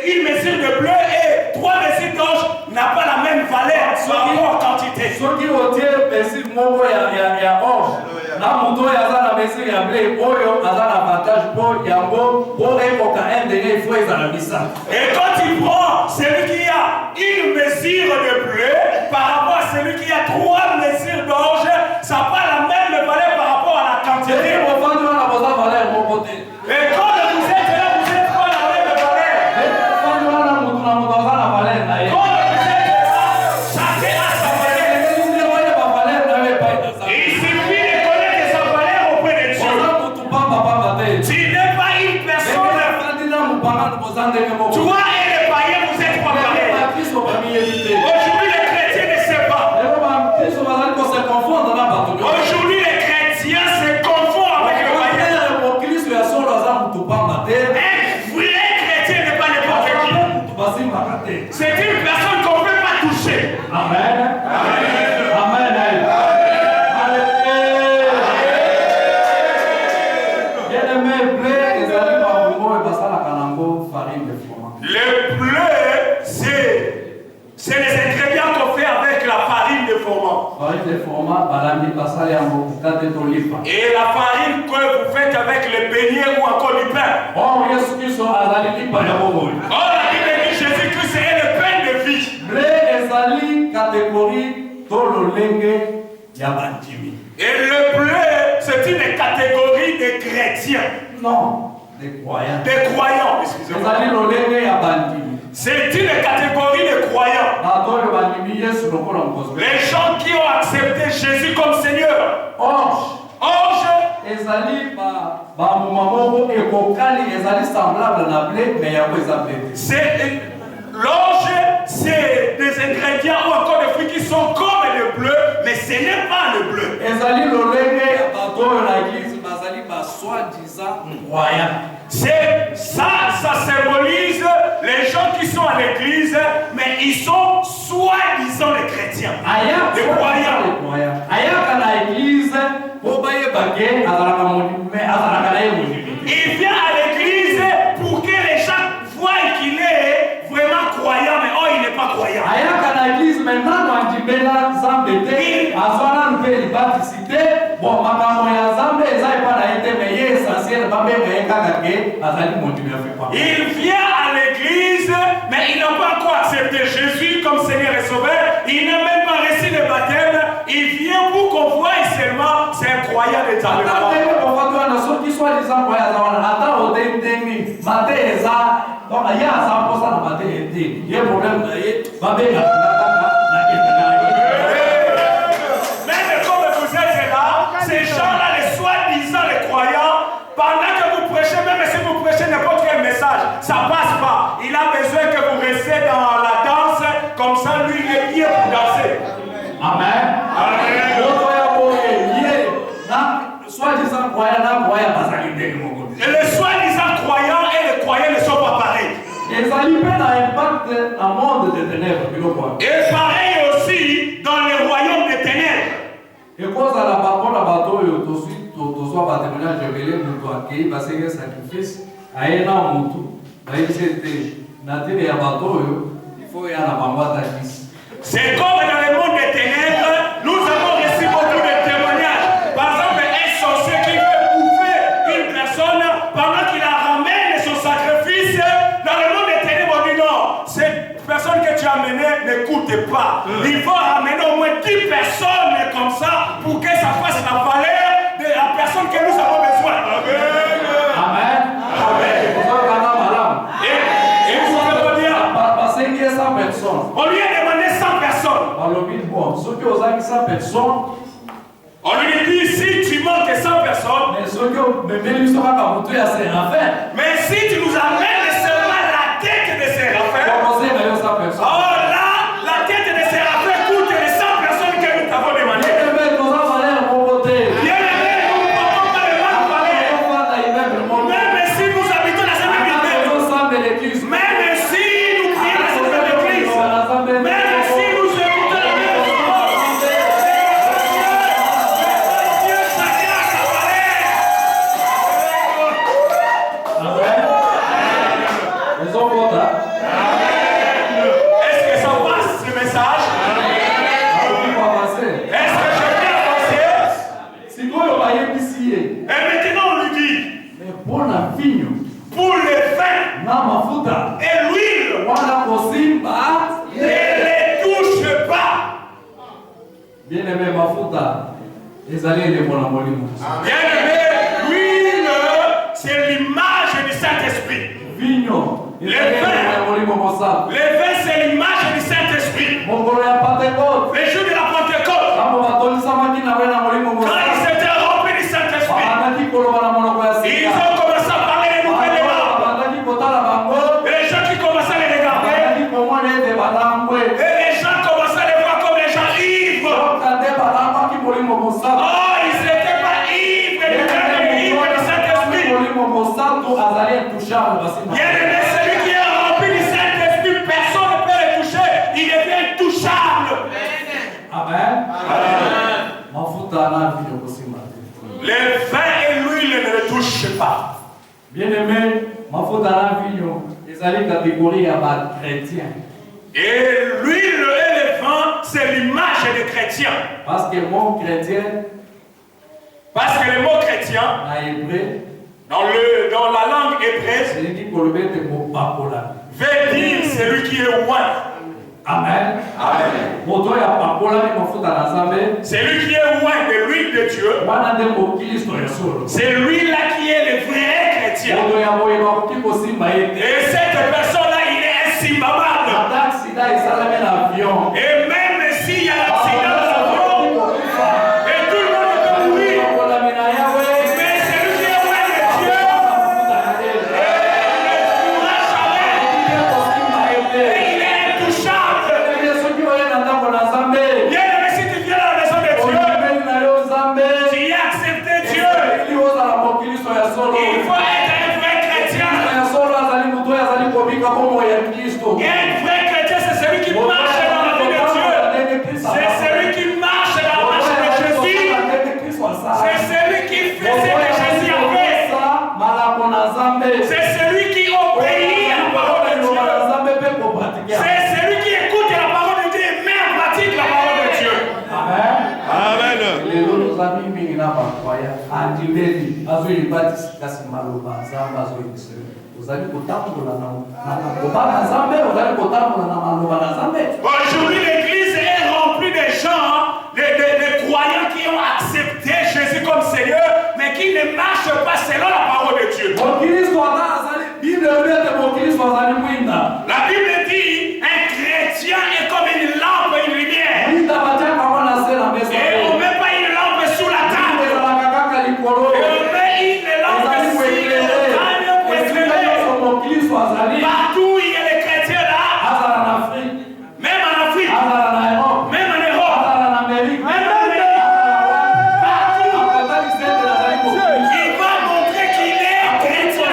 une mesure de bleu et 3 mesures d'orge n'a pas la même valeur par rapport à quantité. Ce qui retient mesure mon il y a orge. Na muto ya za na mesure ya blé oyo aza na avantage pour yango pour época un denier il faut ezala bisa. Et quand tu prends celui qui a une mesure de bleu par rapport à celui qui a 3 mesures d'orge, ça n'a pas la même valeur par rapport à la quantité. Et quand vous êtes là, vous êtes pas la même valeur. Quand vous êtes là, chacun a sa valeur. Il suffit de connaître sa valeur auprès de Dieu. Tu n'es pas une personne. Toi et les païens, vous êtes pas pareils. Aujourd'hui, les chrétiens ne savent pas. Aujourd'hui, les chrétiens se confondent avec les païens. Un vrai chrétien n'est pas n'importe qui. C'est une personne qu'on ne peut pas toucher. Amen. Amen. Amen. Le bleu, c'est les ingrédients qu'on fait avec la farine de froment. Et la farine que vous faites avec le beignet ou encore du pain. Or, la Bible dit Jésus-Christ est le pain de vie. Et le bleu, c'est une catégorie de chrétiens. Non, des croyants. Des croyants, excusez-moi. C'est une catégorie de croyants. Les gens qui ont accepté Jésus comme Seigneur. Ange. L'ange, c'est des ingrédients ou encore des fruits qui sont comme le bleu, mais ce n'est pas le bleu. C'est ça symbolise les gens qui sont à l'église, mais ils sont soi-disant les chrétiens, les croyants. Il vient à l'église pour que les gens voient qu'il est vraiment croyant, mais oh, il n'est pas croyant. Il vient à l'église, mais il n'a pas encore accepté Jésus comme Seigneur et Sauveur. Il n'a même pas reçu le baptême. Il vient pour qu'on voie seulement c'est un croyant de Dieu. Même comme vous êtes là, ces gens-là, les soi-disant les croyants, pendant que vous prêchez, même si vous prêchez n'importe quel message, ça passe pas. Il a besoin que vous restiez dans la danse, comme ça lui il est bien pour danser. Amen. Et les soi-disant croyants et les croyants ne sont pas pareils. Et pareil aussi dans les royaumes des ténèbres. Et quoi ça la parole à bateau et au soit pas témoignage de belé pour toi qui parce que sacrifice à un mutu. C'était nature et à bateau il faut y aller à la c'est comme dans le monde des ténèbres, nous avons reçu beaucoup de témoignages. Par exemple, un sorcier qui fait bouffer une personne pendant qu'il la ramène son sacrifice. Dans le monde des ténèbres, on dit non, cette personne que tu as amenée n'écoute pas. Il faut ramener au moins 10 personnes comme ça pour que ça fasse la valeur de la personne que nous avons besoin. Amen. Amen. Et vous pouvez dire, parce qu'il y a 100 personnes. On lui a demandé 100 personnes. Ceux qui ont 100 personnes. On lui dit si tu manques 100 personnes. Mais ceux qui ont mais si tu nous amènes seulement la tête de Séraphin. Oh là, la tête de Séraphin coûte les 100 personnes que nous t'avons demandé. Même si nous habitons dans cette même église, même si nous prions dans cette même église, même si nous habitons dans la même église, Dieu chacun a sa valeur. Est-ce que ça passe ce message? Est-ce que je peux avancer? Et maintenant on lui dit pour le vin et l'huile ne les touche pas. Bien-aimé, l'huile c'est l'image du Saint-Esprit. Le vin c'est l'image du Saint-Esprit. Le jour de la Pentecôte, quand ils étaient remplis du Saint-Esprit, ils ont commencé à parler les nouvelles langues. Et les gens qui commençaient à les regarder, et les gens commençaient à les voir comme les gens ivres. Oh, ils n'étaient pas ivres, ils étaient ivres du Saint-Esprit. Bien-aimé, celui qui est rempli du Saint-Esprit, personne ne peut le toucher. Il devient touchable. Amen. Le vin et l'huile ne le touchent pas. Bien-aimé, catégorie à chrétien. Et l'huile et le vin, c'est l'image des chrétiens. Parce que le mot chrétien, en hébreu, dans la langue hébraise, veut dire celui qui est loin. Amen. Amen. C'est lui qui est loin de l'huile de Dieu. C'est lui-là qui est le vrai chrétien. Et cette personne-là, il est insimable. Et même s'il y a l'accident de l'avion, et tout le monde peut mourir, mais c'est lui qui est loin de Dieu. Et il ne mourra jamais. Et il est intouchable. Bien aimé, si tu viens dans la maison de Dieu, tu y as accepté Dieu. Il faut être un vrai chrétien. Et un vrai chrétien, c'est celui qui marche dans la vie de Dieu. C'est celui qui marche dans la marche de Jésus. C'est celui qui fait ce que Jésus a fait. C'est celui qui obéit à la parole de Dieu. C'est celui qui écoute la parole de Dieu et met en pratique la parole de Dieu. Amen. Aujourd'hui, l'église est remplie de gens, de croyants qui ont accepté Jésus comme Seigneur, mais qui ne marchent pas selon la parole de Dieu. La Bible dit un chrétien est comme une lampe et une lumière. Et on ne met pas une lampe sous la table. Et on met une lampe sur le crâne pour éclairer. Partout il y a les chrétiens là, même en Afrique, même en Europe, même en Amérique, partout. Il va montrer qu'il est chrétien.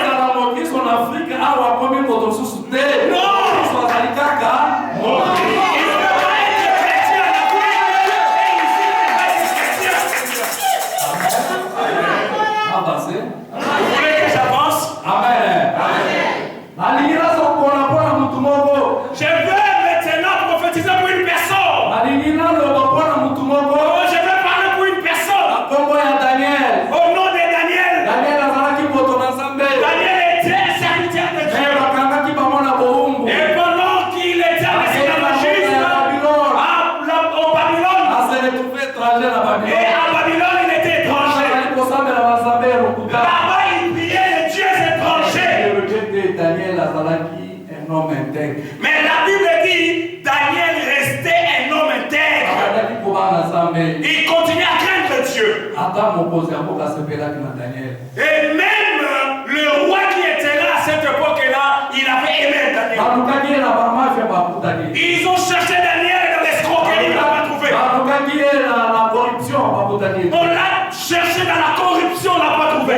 Vous voulez que j'avance? Je veux maintenant prophétiser pour une personne. Oh, je veux parler pour une personne. Au nom de Daniel. Daniel était serviteur de Dieu. Et pendant qu'il était à l'esclavagisme au Babylone, et à Babylone il était étranger. Là-bas il priait les dieux étrangers. Mais la Bible dit Daniel restait un homme intègre. Il continuait à craindre Dieu. Et même le roi qui était là à cette époque-là, il avait aimé Daniel. Ils ont cherché Daniel dans l'escroquerie, ils ne l'ont pas trouvé. On l'a cherché dans la corruption, on ne l'a pas trouvé.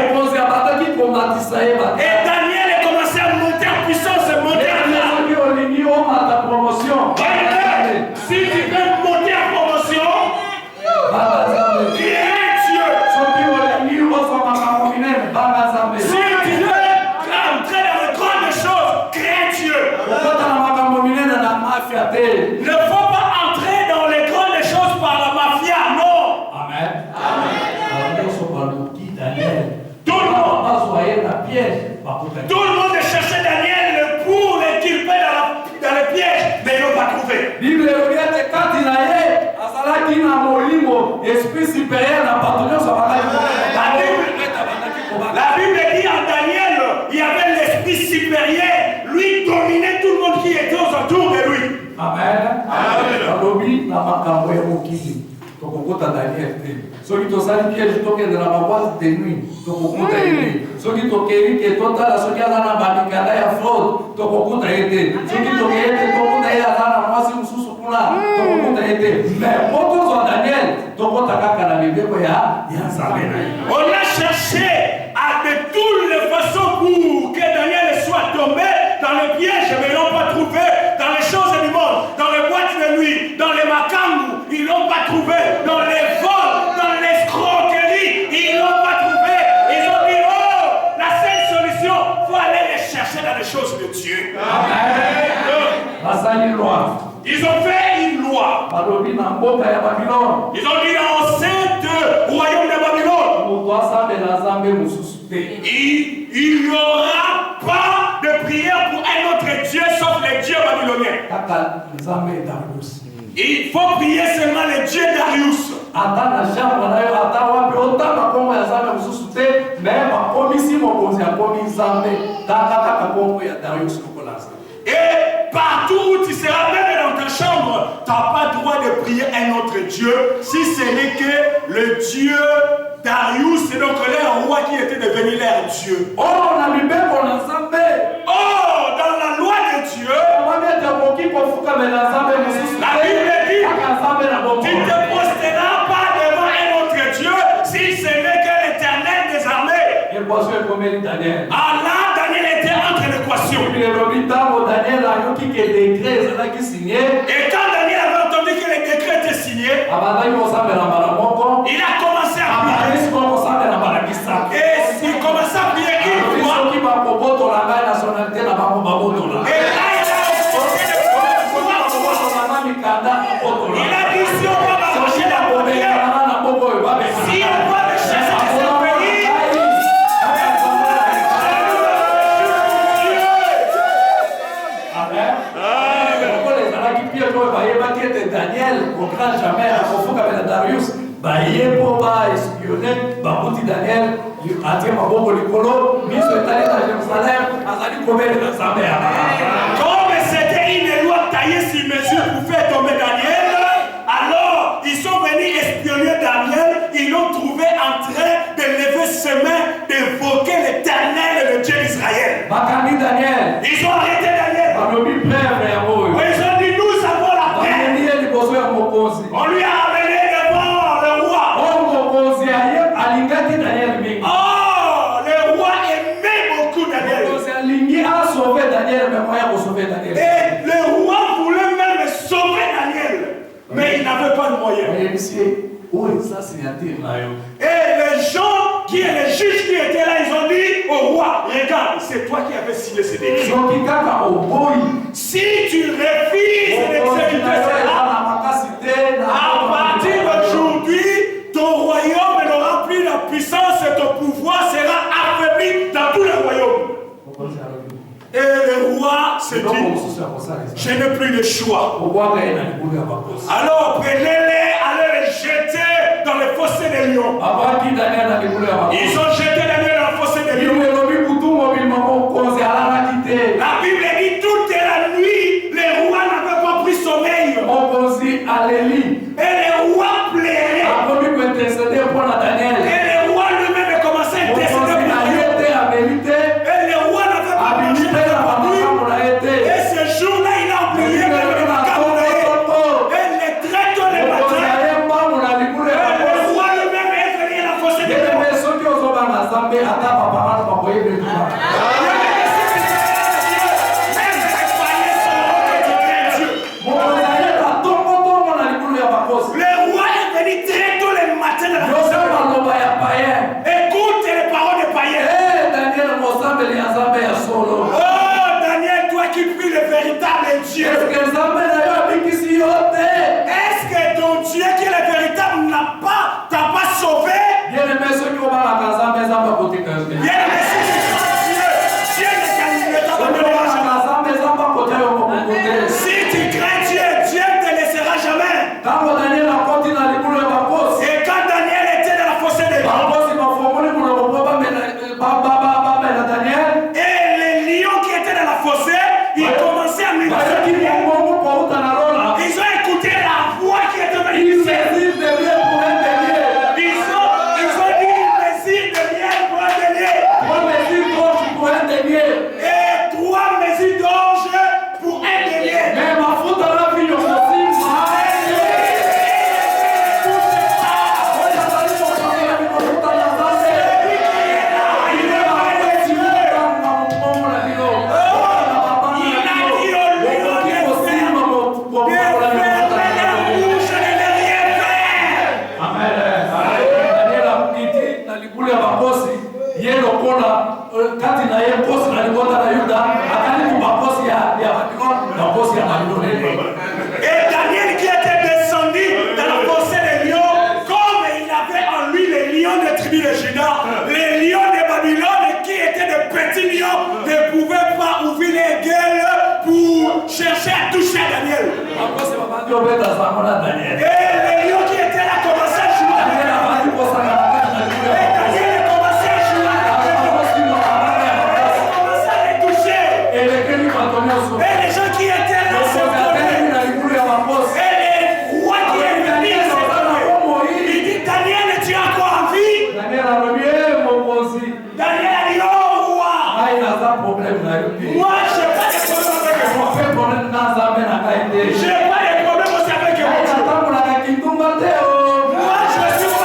Et Daniel a commencé à monter en puissance, monter en grâce. Si tu veux monter en promotion, crains Dieu. Si tu veux entrer dans les grandes choses, crains Dieu. Ne faut pas entrer dans les grandes choses par la mafia, non. Amen. Tout le monde cherchait Daniel pour l'inculper dans le piège, mais ils n'ont pas trouvé. La Bible dit en Daniel, il y avait l'esprit supérieur, lui dominait tout le monde qui était aux alentours de lui. Amen. Tokokota Daniel te. Soki tosali piège tokende na boîte de nuit, tokokuta ete. Soki tokeri ke totala soki azana babikanda ya fraude, tokokuta ete. Soki tokeri tokokuta ya azana mwasi mususu kuna, tokokuta ete. Mais poto zo Daniel, tokota kaka na bibeko ya Nzambe na ye. On a cherché à de toutes les façons pour que Daniel soit tombé dans le piège, mais ils n'ont pas trouvé. Dans les choses du monde, dans les boîtes de nuit, dans les macambou, ils n'ont pas trouvé. Dans les vols, dans l'escroquerie, ils n'ont pas trouvé. Ils ont dit, oh, la seule solution, il faut aller les chercher dans les choses de Dieu. Amen. Ils ont fait une loi. Ils ont dit dans le royaume de Babylone, il n'y aura pas de prière pour un autre Dieu sauf le Dieu babylonien. babyloniens. Il faut prier seulement le Dieu Darius. Et partout où tu seras, même dans ta chambre, tu n'as pas le droit de prier un autre Dieu, si ce n'est que le Dieu Darius, c'est donc le roi qui était devenu leur Dieu. Oh, dans la loi de Dieu, la Bible dit, tu ne te posteras pas devant un autre Dieu, si ce n'est que l'Éternel des armées. Allah, Daniel était entre l'équation. Et quand Daniel avait entendu que le décret était signé, il a commencé à prier. Et il commençait à prier une fois. Et là, il a opposé il a dit si on va marcher la première, si on va me chercher ce pays, Daniel, au grand jamais, à Kofuka Darius, Daniel, comme c'était une loi taillée sur mesure pour faire tomber Daniel, alors ils sont venus espionner Daniel, ils l'ont trouvé en train de lever ses mains, d'évoquer l'Éternel et le Dieu d'Israël. Ils ont arrêté Daniel. Ils ont dit nous avons la paix. On lui a amené devant le roi. Oh, le roi aimait beaucoup Daniel. Et le roi voulait même sauver Daniel, mais il n'avait pas de moyens. Et les gens qui étaient les juges qui étaient là, ils ont dit au roi, regarde, c'est toi qui avais signé ces décrets. Si tu refuses d'exécuter cela, à partir d'aujourd'hui, ton royaume n'aura plus la puissance et ton pouvoir sera affaibli dans tout le royaume. Et le roi se dit, je n'ai plus le choix. Alors prenez-les, allez les jeter dans le fossé des lions. Ils ont jeté Daniel dans le fossé des lions. La Bible dit toute la nuit, les rois n'avaient pas pris sommeil. Et les rois pleuraient. Et les rois lui-même commençaient à intercéder pour Daniel. Et les rois n'avaient pas mangé de la nuit. Et ce jour-là, il a oublié que le Camerounais. Et les traiteurs les matin. Et le roi lui-même est venu à la fossée des lions. Le roi est venu très tôt le matin de la fossée. Écoute les paroles des païens. Oh Daniel, toi qui pries le véritable Dieu. Est-ce que ton Dieu qui est le véritable t'a pas sauvé? Bien aimé, si tu crains Dieu, Dieu ne te laissera jamais. Et quand Daniel était dans la fossée des lions, et les lions qui étaient dans la fossée, ils commençaient à menacer. Ils ont écouté la voix qui était venue. Ils ont dit, mesure de miel pour un denier. Et 3 mesures d'orge pour un denier. Et Daniel qui était descendu dans la fossée des lions, comme il avait en lui les lions de tribu de Juda, les lions de Babylone qui étaient de petits lions ne pouvaient pas ouvrir les gueules pour cherchaient à toucher Daniel. Et Daniel. les lions qui étaient là commençaient à jouer. Et Daniel a commencé à jouer. Il a commencé à les toucher. Et les gens qui étaient là se prenaient. Et les rois qui étaient venus se prenaient. Il dit, Daniel, tu as encore envie? Daniel a dit, oh roi. Moi, je n'ai pas de problème avec vous. Je n'ai pas de problème aussi avec vous. Moi, je suis pas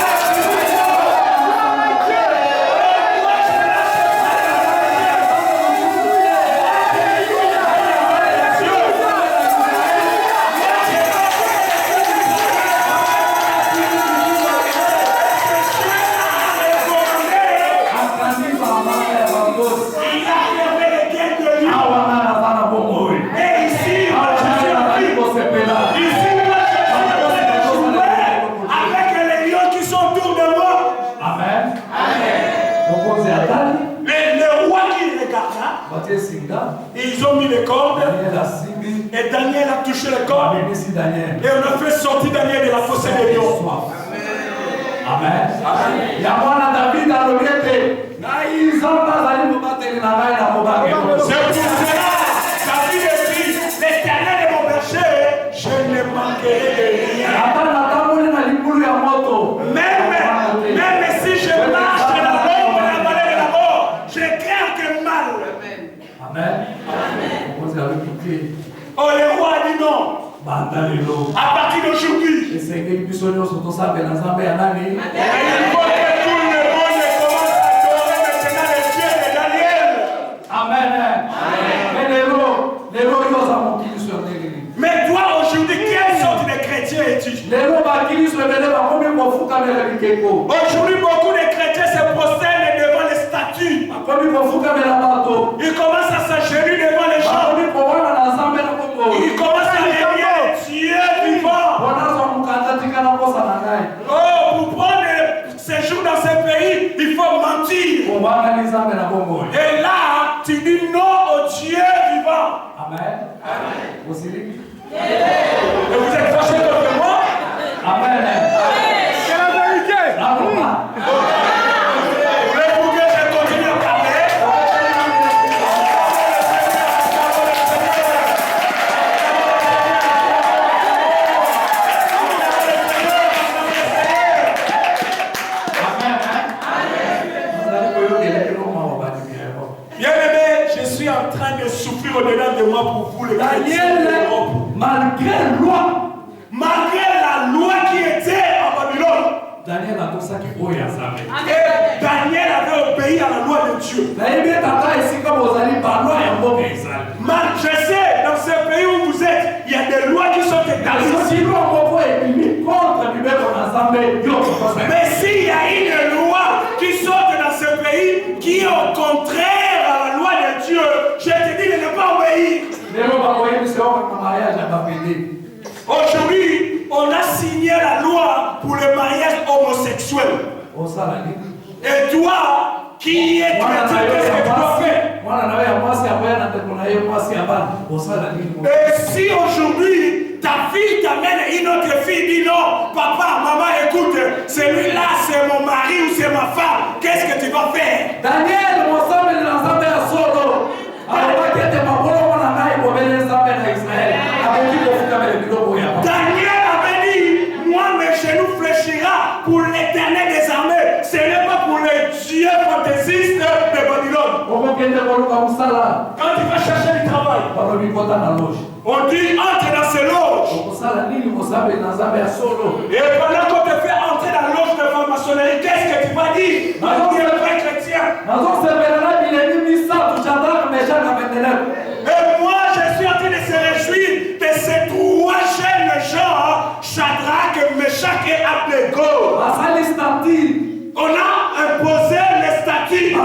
ils ont mis les cordes et Daniel a touché les cordes et on a fait sortir Daniel de la fosse des lions. Amen. C'est pour cela David dit, l'Éternel est mon berger, je ne manquerai de rien. Même si je marche dans l'ombre de la vallée de la mort, je crains que mal. Amen. Oh, le roi a dit non. À partir d'aujourd'hui, il faut que tout le monde commence à adorer maintenant le Dieu de Daniel. Amen. Mais toi, aujourd'hui, quelle sorte de chrétien es-tu? Aujourd'hui, beaucoup de chrétiens se prosternent devant les statues. Ils commencent à s'agenouiller devant les gens. Ils commencent à régner Dieu vivant. Oh, pour prendre séjour dans ce pays, il faut mentir. Et là, tu dis non au Dieu vivant. Amen. Et vous êtes fâchés contre moi? Amen. C'est la vérité. Voulez-vous que je continue à parler? Bien-aimé, je suis en train de souffrir au-dedans de moi pour vous les chrétiens d'Europe. Malgré la loi qui était en Babylone, Daniel avait obéi à la loi de Dieu. Je sais, dans ce pays où vous êtes, il y a des lois qui sont établies. Mais s'il y a une loi qui sort dans ce pays qui est au contraire à la loi de Dieu, je te dis de ne pas obéir. Aujourd'hui, on a signé la loi pour le mariage homosexuel. Et toi, qui es chrétien, qu'est-ce que tu dois faire? Et si aujourd'hui, ta fille t'amène une autre fille, dit non, papa, maman, écoute, celui-là c'est mon mari ou c'est ma femme, qu'est-ce que tu vas faire? Daniel, avait dit, moi mes genoux fléchira pour l'Éternel des armées, ce n'est pas pour les dieux fantaisistes de Babylone. Quand tu vas chercher du travail, on dit entre dans ces loges. Et pendant qu'on te fait entrer dans la loge de franc-maçonnerie, qu'est-ce que tu vas dire? Nous sommes des vrais chrétiens. Et moi, je suis en train de se réjouir de ces trois jeunes gens, Shadrach, Meshach et Abednego. On a imposé les statuts. On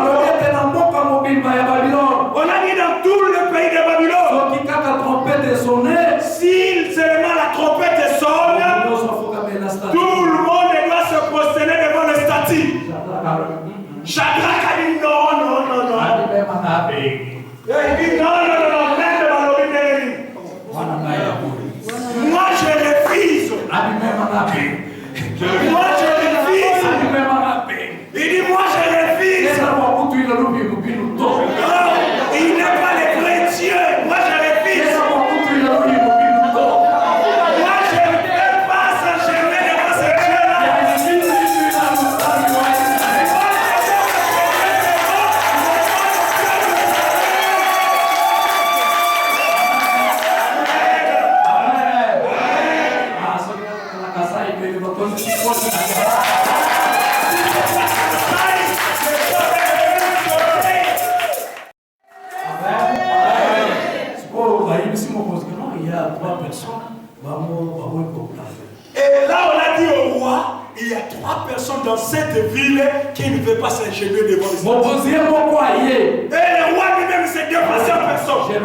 a mis dans tout le pays de Babylone. Si seulement la trompette sonne, tout le monde doit se prosterner devant le statut. Shadrach a dit non. Il dit non. Moi je refuse. Moi je refuse. Il dit moi je refuse. Il n'est pas le vrai Dieu. Moi je refuse. Moi je ne peux pas s'enchaîner devant ce Dieu-là. Et là, on a dit au roi, il y a 3 personnes dans cette ville qui ne veulent pas s'ingénier devant les autres. Et le roi lui-même s'est déplacé en personne. Et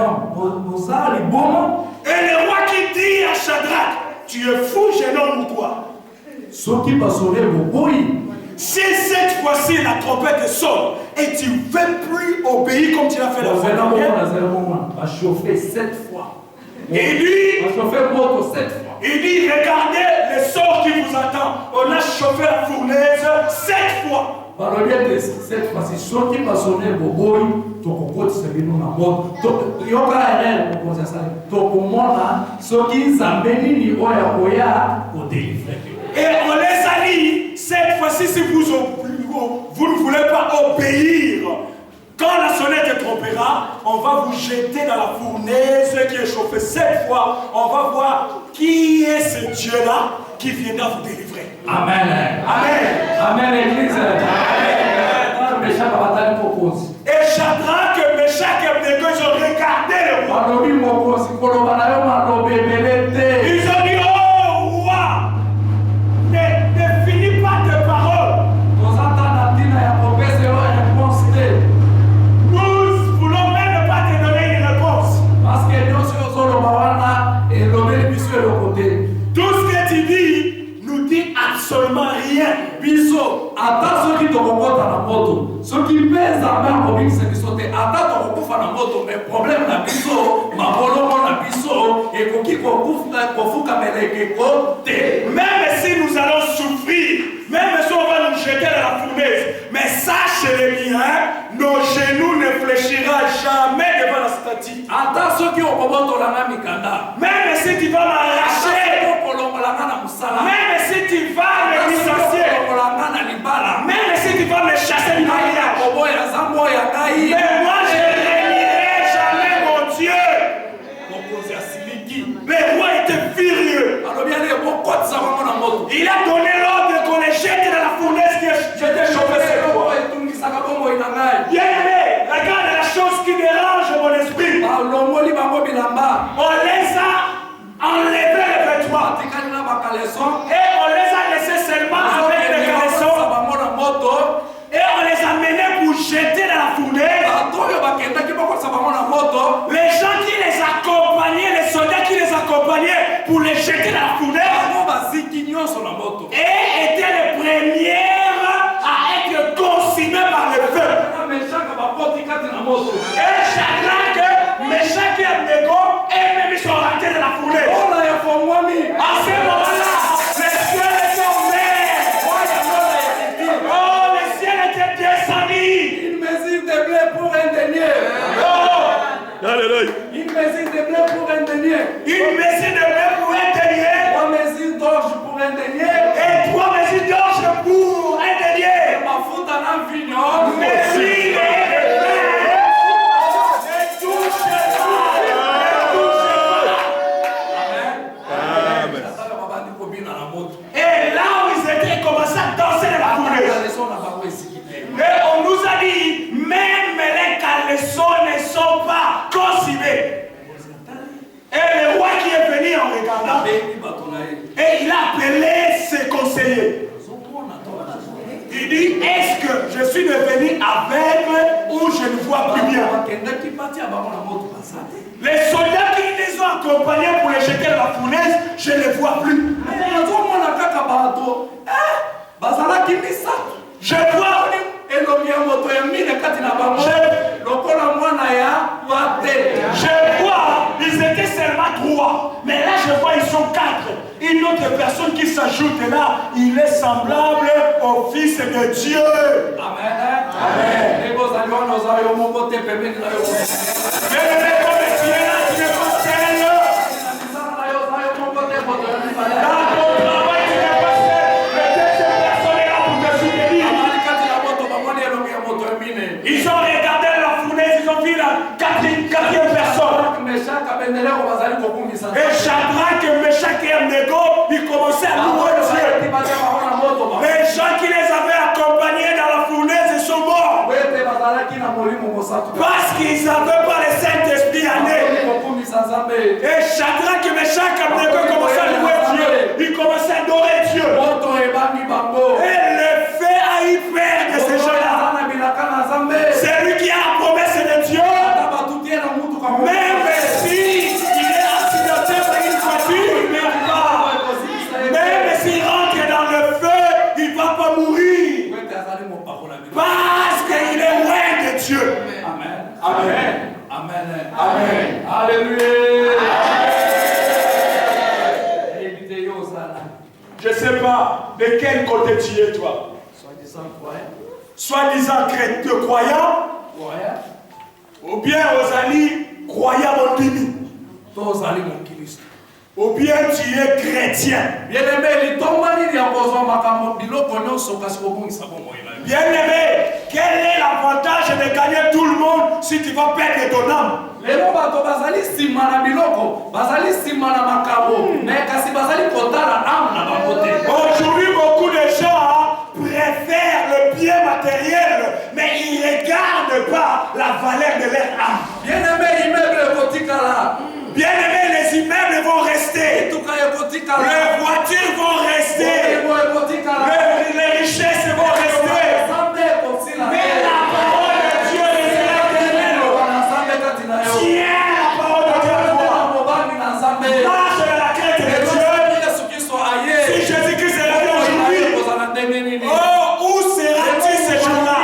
le roi qui dit à Shadrach, tu es fou, jeune homme ou quoi? Si cette fois-ci la trompette sonne et tu ne veux plus obéir comme tu l'as fait la fois dernière, il dit, regardez le sort qui vous attend. On a chauffé la fournaise 7 fois. Cette fois-ci, ceux qui vont sonner au boy, tu peux te servir dans la mode. Tu y aura rien pour ça. Tu peux ceux qui s'amènent ni oya pour délivrer. Et on les a dit, cette fois-ci, si vous ne voulez pas obéir, quand la sonnette trompera, on va vous jeter dans la fournaise qui est chauffée 7 fois. On va voir qui est ce Dieu-là qui viendra vous délivrer. Amen. Amen. Amen, Église. Amen. Et Shadrach, Meshach et Abednego, ils ont regardé le roi. Ils ont dit, oh roi, ne finis pas tes paroles. Nous voulons même pas te donner une réponse. Tout ce que tu dis nous dit absolument rien. Ceux qui pèsent la main pour qu'ils se sautent, attends, on na moto, mais problème na biso, ma bolongo na biso, et pour qui même si nous allons souffrir, même si on va nous jeter dans la fournaise, mais sachez-le bien, nos genoux ne fléchiront jamais devant la statue. Attends ceux qui ont combattu la mikanda. Même si tu vas m'arracher, même si tu vas me licencier, même si tu vas me chasser du mariage, mais moi je ne régnerai jamais mon Dieu. Le roi était furieux. Il a donné l'ordre qu'on les jette dans la fournaise qui était chauffée cette fois. Bien-aimé, regarde la chose qui dérange mon esprit. On les a enlevés les vêtements et on les a laissés seulement avec les caleçons et on les a menés pour jeter dans la fournaise. Les gens qui les accompagnaient, les soldats qui les accompagnaient pour les jeter dans la fournaise et étaient les premières à être consumés par le feu. Et Shadrach, Meshach et Abednego, eux-mêmes ils sont rentrés dans la fournaise. À ce moment-là, le ciel était ouvert. Oh, le ciel était descendu. Une mesure de blé pour un denier. Une mesure de blé pour un denier. Une mesure de blé pour un denier. 3 mesures d'orge pour un denier. Et 3 mesures d'orge pour un denier. Ma faute en un vignon. Mais oui, et là où ils étaient, ils commençaient à danser dans la fournaise. Et on nous a dit, même les caleçons ne sont pas consumés. Et le roi qui est venu en regardant, et il a appelé ses conseillers. Il dit, est-ce que je suis devenu aveugle ou je ne vois plus bien? Les soldats qui les ont accompagnés pour les jeter dans la fournaise, je ne les vois plus. Je vois. Je vois, ils étaient seulement 3. 3. Mais là, je vois, ils sont 4. Une autre personne qui s'ajoute là, il est semblable au Fils de Dieu. Amen. Amen. Mais comme tu es là, tu n'es pas seul. Dans ton travail, tu n'es pas seul. Mais cette personne est là pour te soutenir. Ils ont regardé la fournaise, ils ont vu la quatrième personne. Et Shadrach, Meshach et Abednego, ils commençaient à louer Dieu. Les gens qui les avaient accompagnés dans la fournaise, ils sont morts. Parce qu'ils n'avaient pas le Saint-Esprit en eux. Et Shadrach, Meshach et Abednego commençaient à louer Dieu. Ils commençaient à adorer Dieu. Et le fait a eu peur de ces gens-là. C'est lui qui a la promesse de Dieu. Même si il est accidenté par une voiture, il ne meurt pas. Même s'il rentre dans le feu, il ne va pas mourir. Parce qu'il est loin de Dieu. Amen. Amen. Amen. Amen. Alléluia. Je ne sais pas de quel côté tu es, toi. Soi-disant croyant. Ou bien aux alliés croyants en Dieu. Ou bien tu es chrétien. Bien-aimé, quel est l'avantage de gagner tout le monde si tu vas perdre ton âme? Aujourd'hui, beaucoup de gens préfèrent le bien matériel, mais ils ne regardent pas la valeur de leur âme. Bien-aimés, les immeubles vont rester. Les voitures vont rester. Les richesses vont rester. Mais la parole de Dieu est éternelle. Tiens la parole de Dieu à toi. Marche dans la crainte de Dieu. Si Jésus-Christ est revenu aujourd'hui, oh, où seras-tu ce jour-là?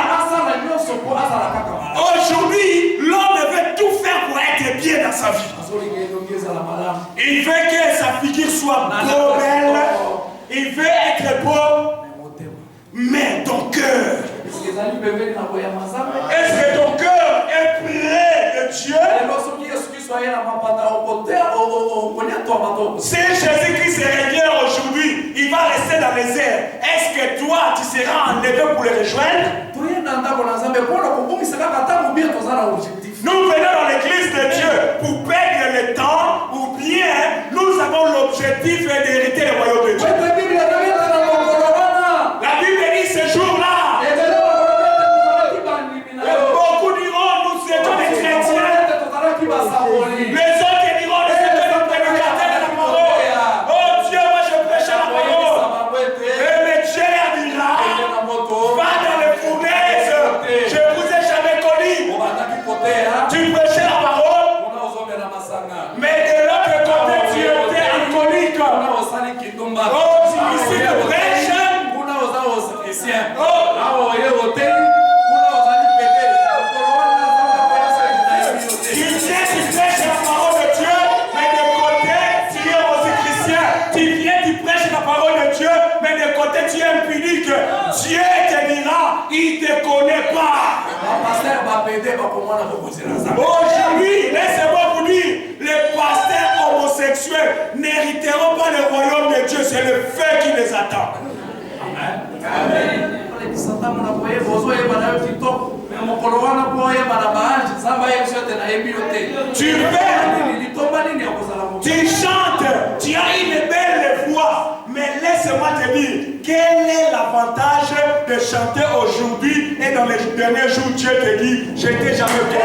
Aujourd'hui, l'homme veut tout faire pour être bien dans sa vie. Il veut que sa figure soit trop belle. Il veut être beau. Mais ton cœur, est-ce que ton cœur est près de Dieu? Si Jésus-Christ revient aujourd'hui, il va rester dans les airs. Est-ce que toi, tu seras enlevé pour le rejoindre? Nous venons dans l'église de Dieu pour perdre le temps, ou bien nous avons l'objectif d'hériter le royaume de Dieu. La Bible dit ce jour-là. Beaucoup diront nous étions des chrétiens. Les autres diront nous étions des prédicateurs de la parole. Oh Dieu, moi je prêche la parole. Et le Dieu leur dira, va dans les fournaises. Je vous ai jamais connu. Tu prêchais la parole, mais de l'autre côté tu étais alcoolique. Oh, ici tu prêches. Tu prêches la parole de Dieu, mais de côté tu es aussi chrétien. Tu viens, tu prêches la parole de Dieu, mais de côté tu es impunique. Dieu te dira, il ne te connaît pas. Aujourd'hui, laissez-moi vous dire, les pasteurs homosexuels n'hériteront pas le royaume de Dieu, c'est le feu qui les attend. Amen. Tu chantes, tu as une belle voix, mais laisse-moi te dire, quel est l'avantage de chanter aujourd'hui et dans les derniers jours Dieu te dit, je t'ai jamais connu.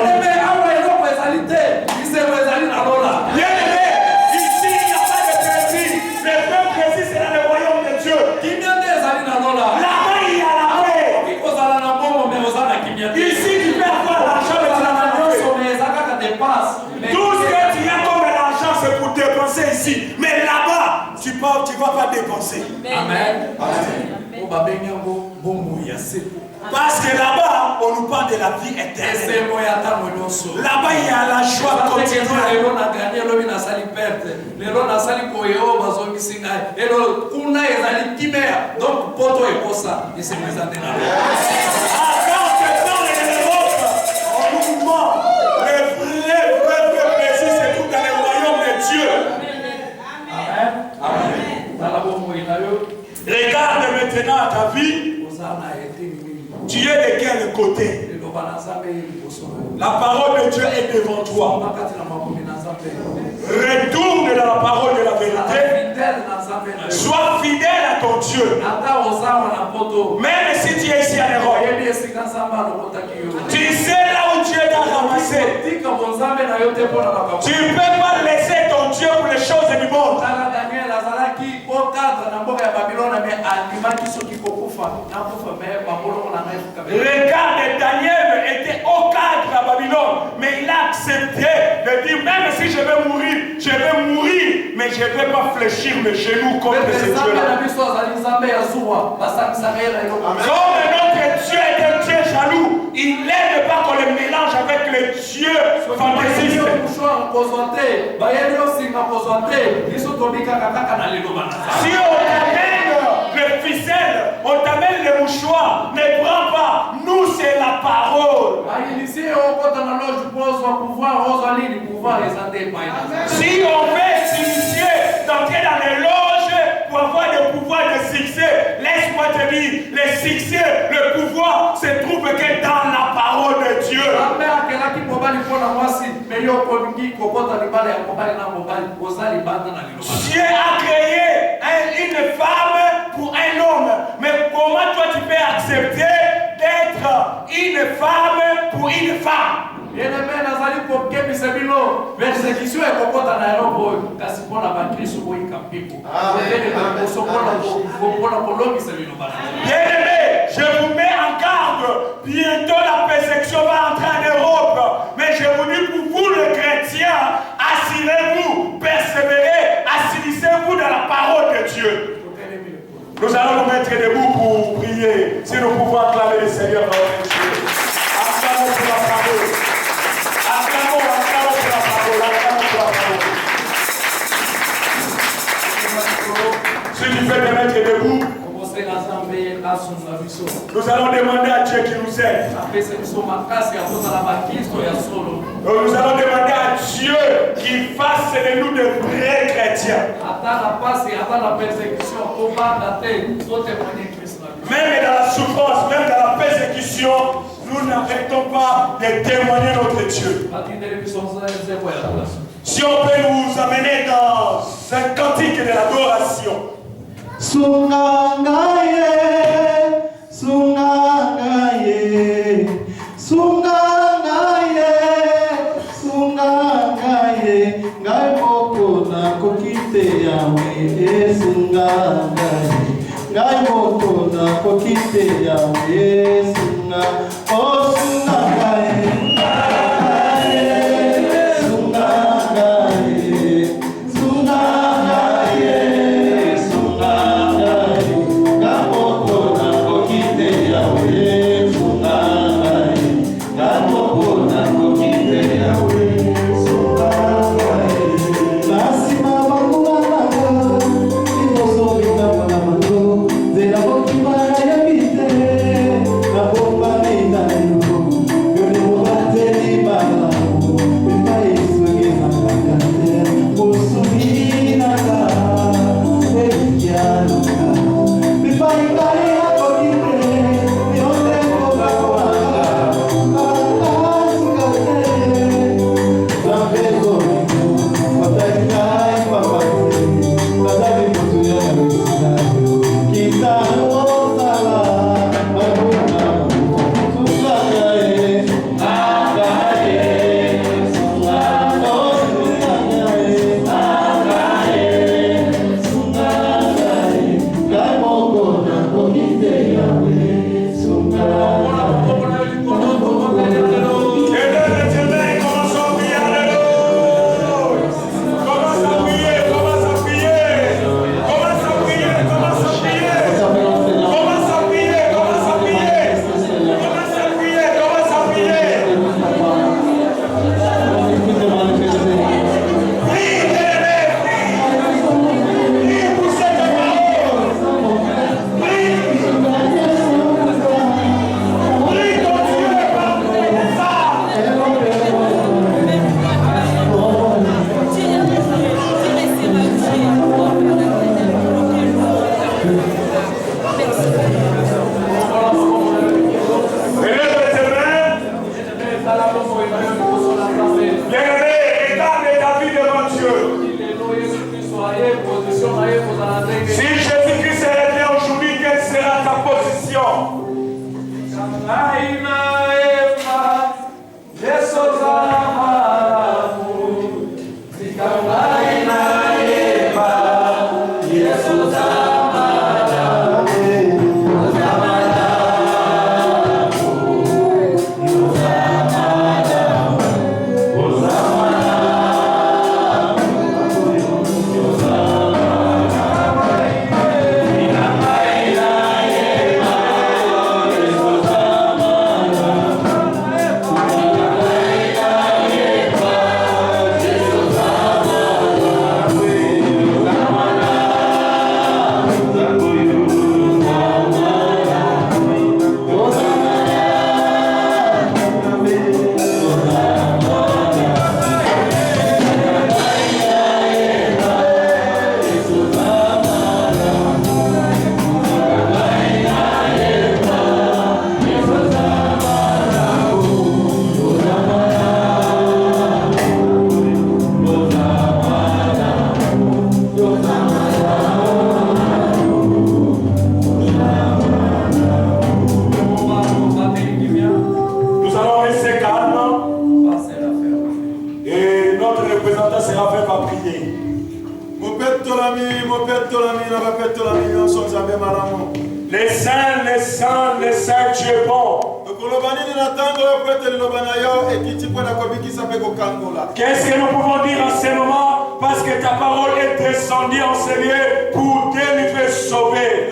Bien-aimé, ici il n'y a pas de précis, le peuple précis c'est dans le royaume de Dieu. Là-bas il y a la paix. Ici tu peux avoir l'argent, mais tu n'as pas de paix. Tout ce que tu as comme l'argent c'est pour dépenser ici, mais là-bas tu ne vas pas dépenser. Amen. Parce que là-bas, on nous parle de la vie éternelle. Là-bas, il y a la joie continuelle. Donc, poto et posa, il s'est présenté là. Quand c'est dans l'Europe, on nous ment. Le vrai plaisir, c'est tout dans le royaume de Dieu. Amen. Regarde maintenant ta vie. Tu es de quel côté? La parole de Dieu est devant toi. Retourne dans la parole de la vérité. Sois fidèle à ton Dieu. Même si tu es ici en Europe, tu sais là où Dieu t'a ramassé. Tu ne peux pas laisser ton Dieu pour les choses du monde. Regarde, Daniel était au cadre à Babylone, mais il a accepté de dire, même si je vais mourir, mais je ne vais pas fléchir mes genoux contre ces dieux-là. Comme notre Dieu est un Dieu jaloux, il n'aime pas qu'on le mélange avec les dieux fantaisistes. Si on t'amène le ficelle, on t'amène le mouchoir, ne prends pas. Nous, c'est la parole. Si on veut s'initier, d'entrer dans les loges pour avoir le pouvoir de succès, laisse-moi te dire, le succès, le pouvoir se trouve que dans la parole de Dieu. Dieu a créé une femme pour un homme. Mais comment toi tu peux accepter d'être une femme pour une femme? Bien-aimé, je vous mets en garde. Bientôt la persécution va entrer en Europe. Mais je vous dis pour vous les chrétiens, assurez-vous, persévérez, assurez-vous dans la parole de Dieu. Nous allons nous mettre debout pour prier. Si nous pouvons acclamer le Seigneur dans notre Dieu. Acclamons pour la parole. Acclamons pour la parole. Acclamons pour la parole. Si tu veux te mettre debout, nous allons demander à Dieu qui nous aide. Nous allons demander à Dieu qu'il fasse de nous de vrais chrétiens. Même dans la souffrance, même dans la persécution, nous n'arrêtons pas de témoigner notre Dieu. Si on peut nous amener dans un cantique de l'adoration. Sungangaye, sungangaye, sungangaye, sungangaye, ngai moko na kokite yawe, sungangaye, ngai moko na kokite yawe, sungangaye, oh sungangaye. Si Jésus-Christ est là aujourd'hui, quelle sera ta position? Les saints, tu es bon. Qu'est-ce que nous pouvons dire en ce moment? Parce que ta parole est descendue en ce lieu pour délivrer, sauver.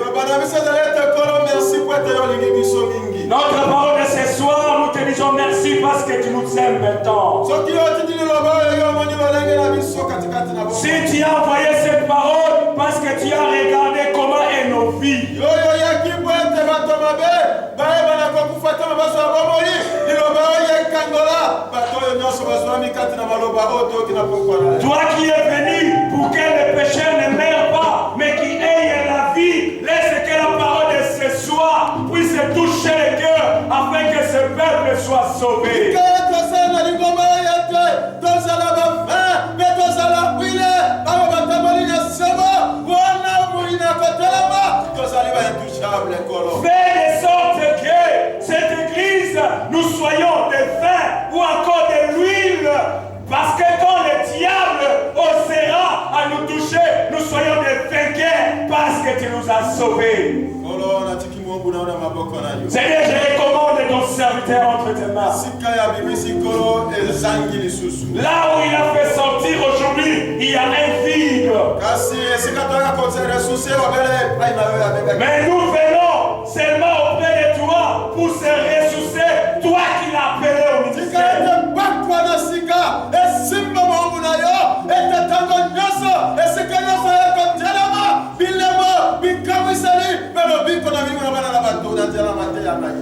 Notre parole de ce soir, nous te disons merci parce que tu nous aimes tant. Si tu as envoyé cette parole, parce que tu as regardé comment est nos vies. Toi qui es venu pour que les pécheurs ne meurent pas, mais qui aient la vie, laisse que la parole de ce soir puisse toucher les cœurs afin que ce peuple soit sauvé. Fais de sorte que cette église, nous soyons des vins ou encore de l'huile, parce que quand le diable osera à nous toucher, nous soyons des vainqueurs parce que tu nous as sauvés. Seigneur, je recommande ton serviteur entre tes mains. Là où il a fait sortir aujourd'hui, il y a un vide. Mais nous venons seulement auprès de toi pour se ressourcer, toi qui l'as appelé au ministère.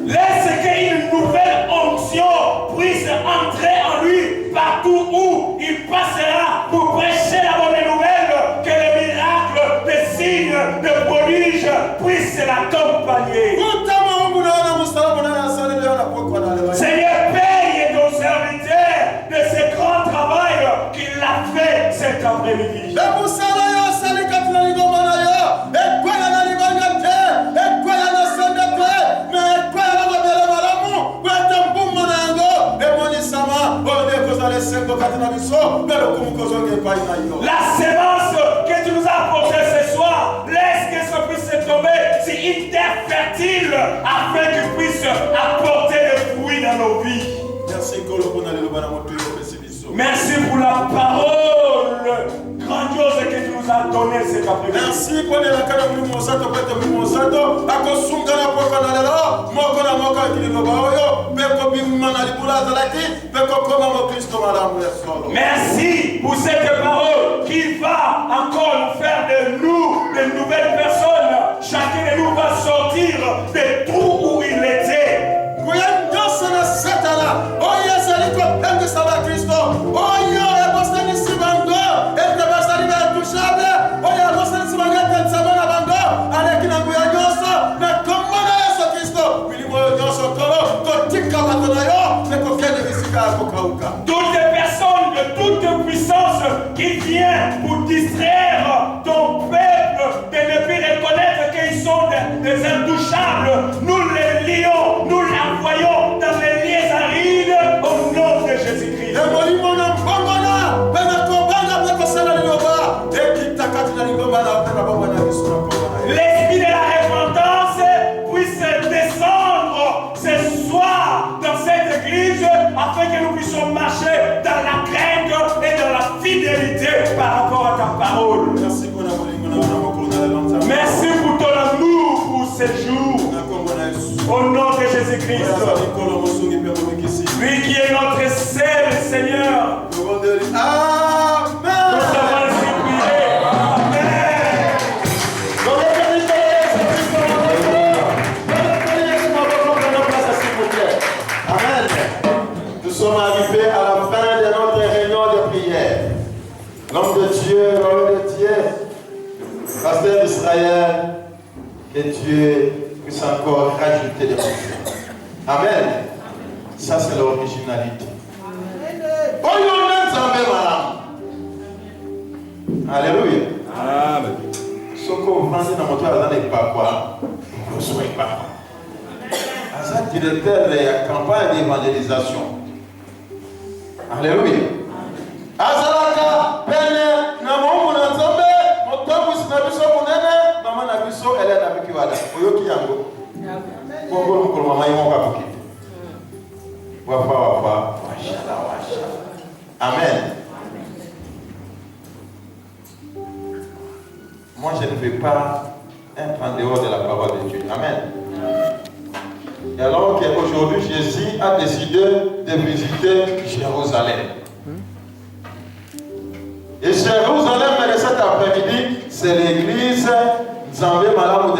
Laisse qu'une nouvelle onction puisse entrer en lui partout où il passera pour prêcher la bonne nouvelle, que les miracles, les signes, les prodiges puissent l'accompagner. Seigneur, paye ton serviteur de ce grand travail qu'il a fait cet après-midi. La sémence que tu nous as apportée ce soir, laisse que ça puisse tomber sur une terre fertile afin qu'il puisse apporter des fruits dans nos vies. Merci pour la parole grandiose que tu nous as donnée cet après-midi. Merci pour la merci pour cette parole qui va encore nous faire de nous de nouvelles personnes. Chacun de nous va sortir des trous où il était. Toutes les personnes de toute puissance qui viennent pour distraire l'esprit de la repentance puisse descendre ce soir dans cette église afin que nous puissions marcher dans la crainte et dans la fidélité par rapport à ta parole. Merci pour ton amour pour ce jour. Au nom de Jésus-Christ. Lui qui est notre seul Seigneur. Amen. Nous sommes ainsi priés. Amen. Amen. Nous sommes arrivés à la fin de notre réunion de prière. L'homme de Dieu, l'homme de Dieu, pasteur d'Israël, que Dieu puisse encore rajouter des choses. Amen. Ça, c'est l'originalité. Alléluia. Amen. Ce que vous pensez dans votre dans les papas, vous ne soyez pas. C'est le directeur de la campagne d'évangélisation. Alléluia. Azalaka, Pene, Namo, Munazambe, Motomus, Nabiso, Munene, Maman Nabiso, Hélène Abikiwada. Oyoki Yango. Bongo, Mokolo, Maman, Yonga Buki. Wafa, Wafa, Washala, Washala. Amen. Moi, je ne vais pas être en dehors de la parole de Dieu. Amen. Et alors qu'aujourd'hui, Jésus a décidé de visiter Jérusalem. Et Jérusalem, cet après-midi, c'est l'église Nzambe Malamu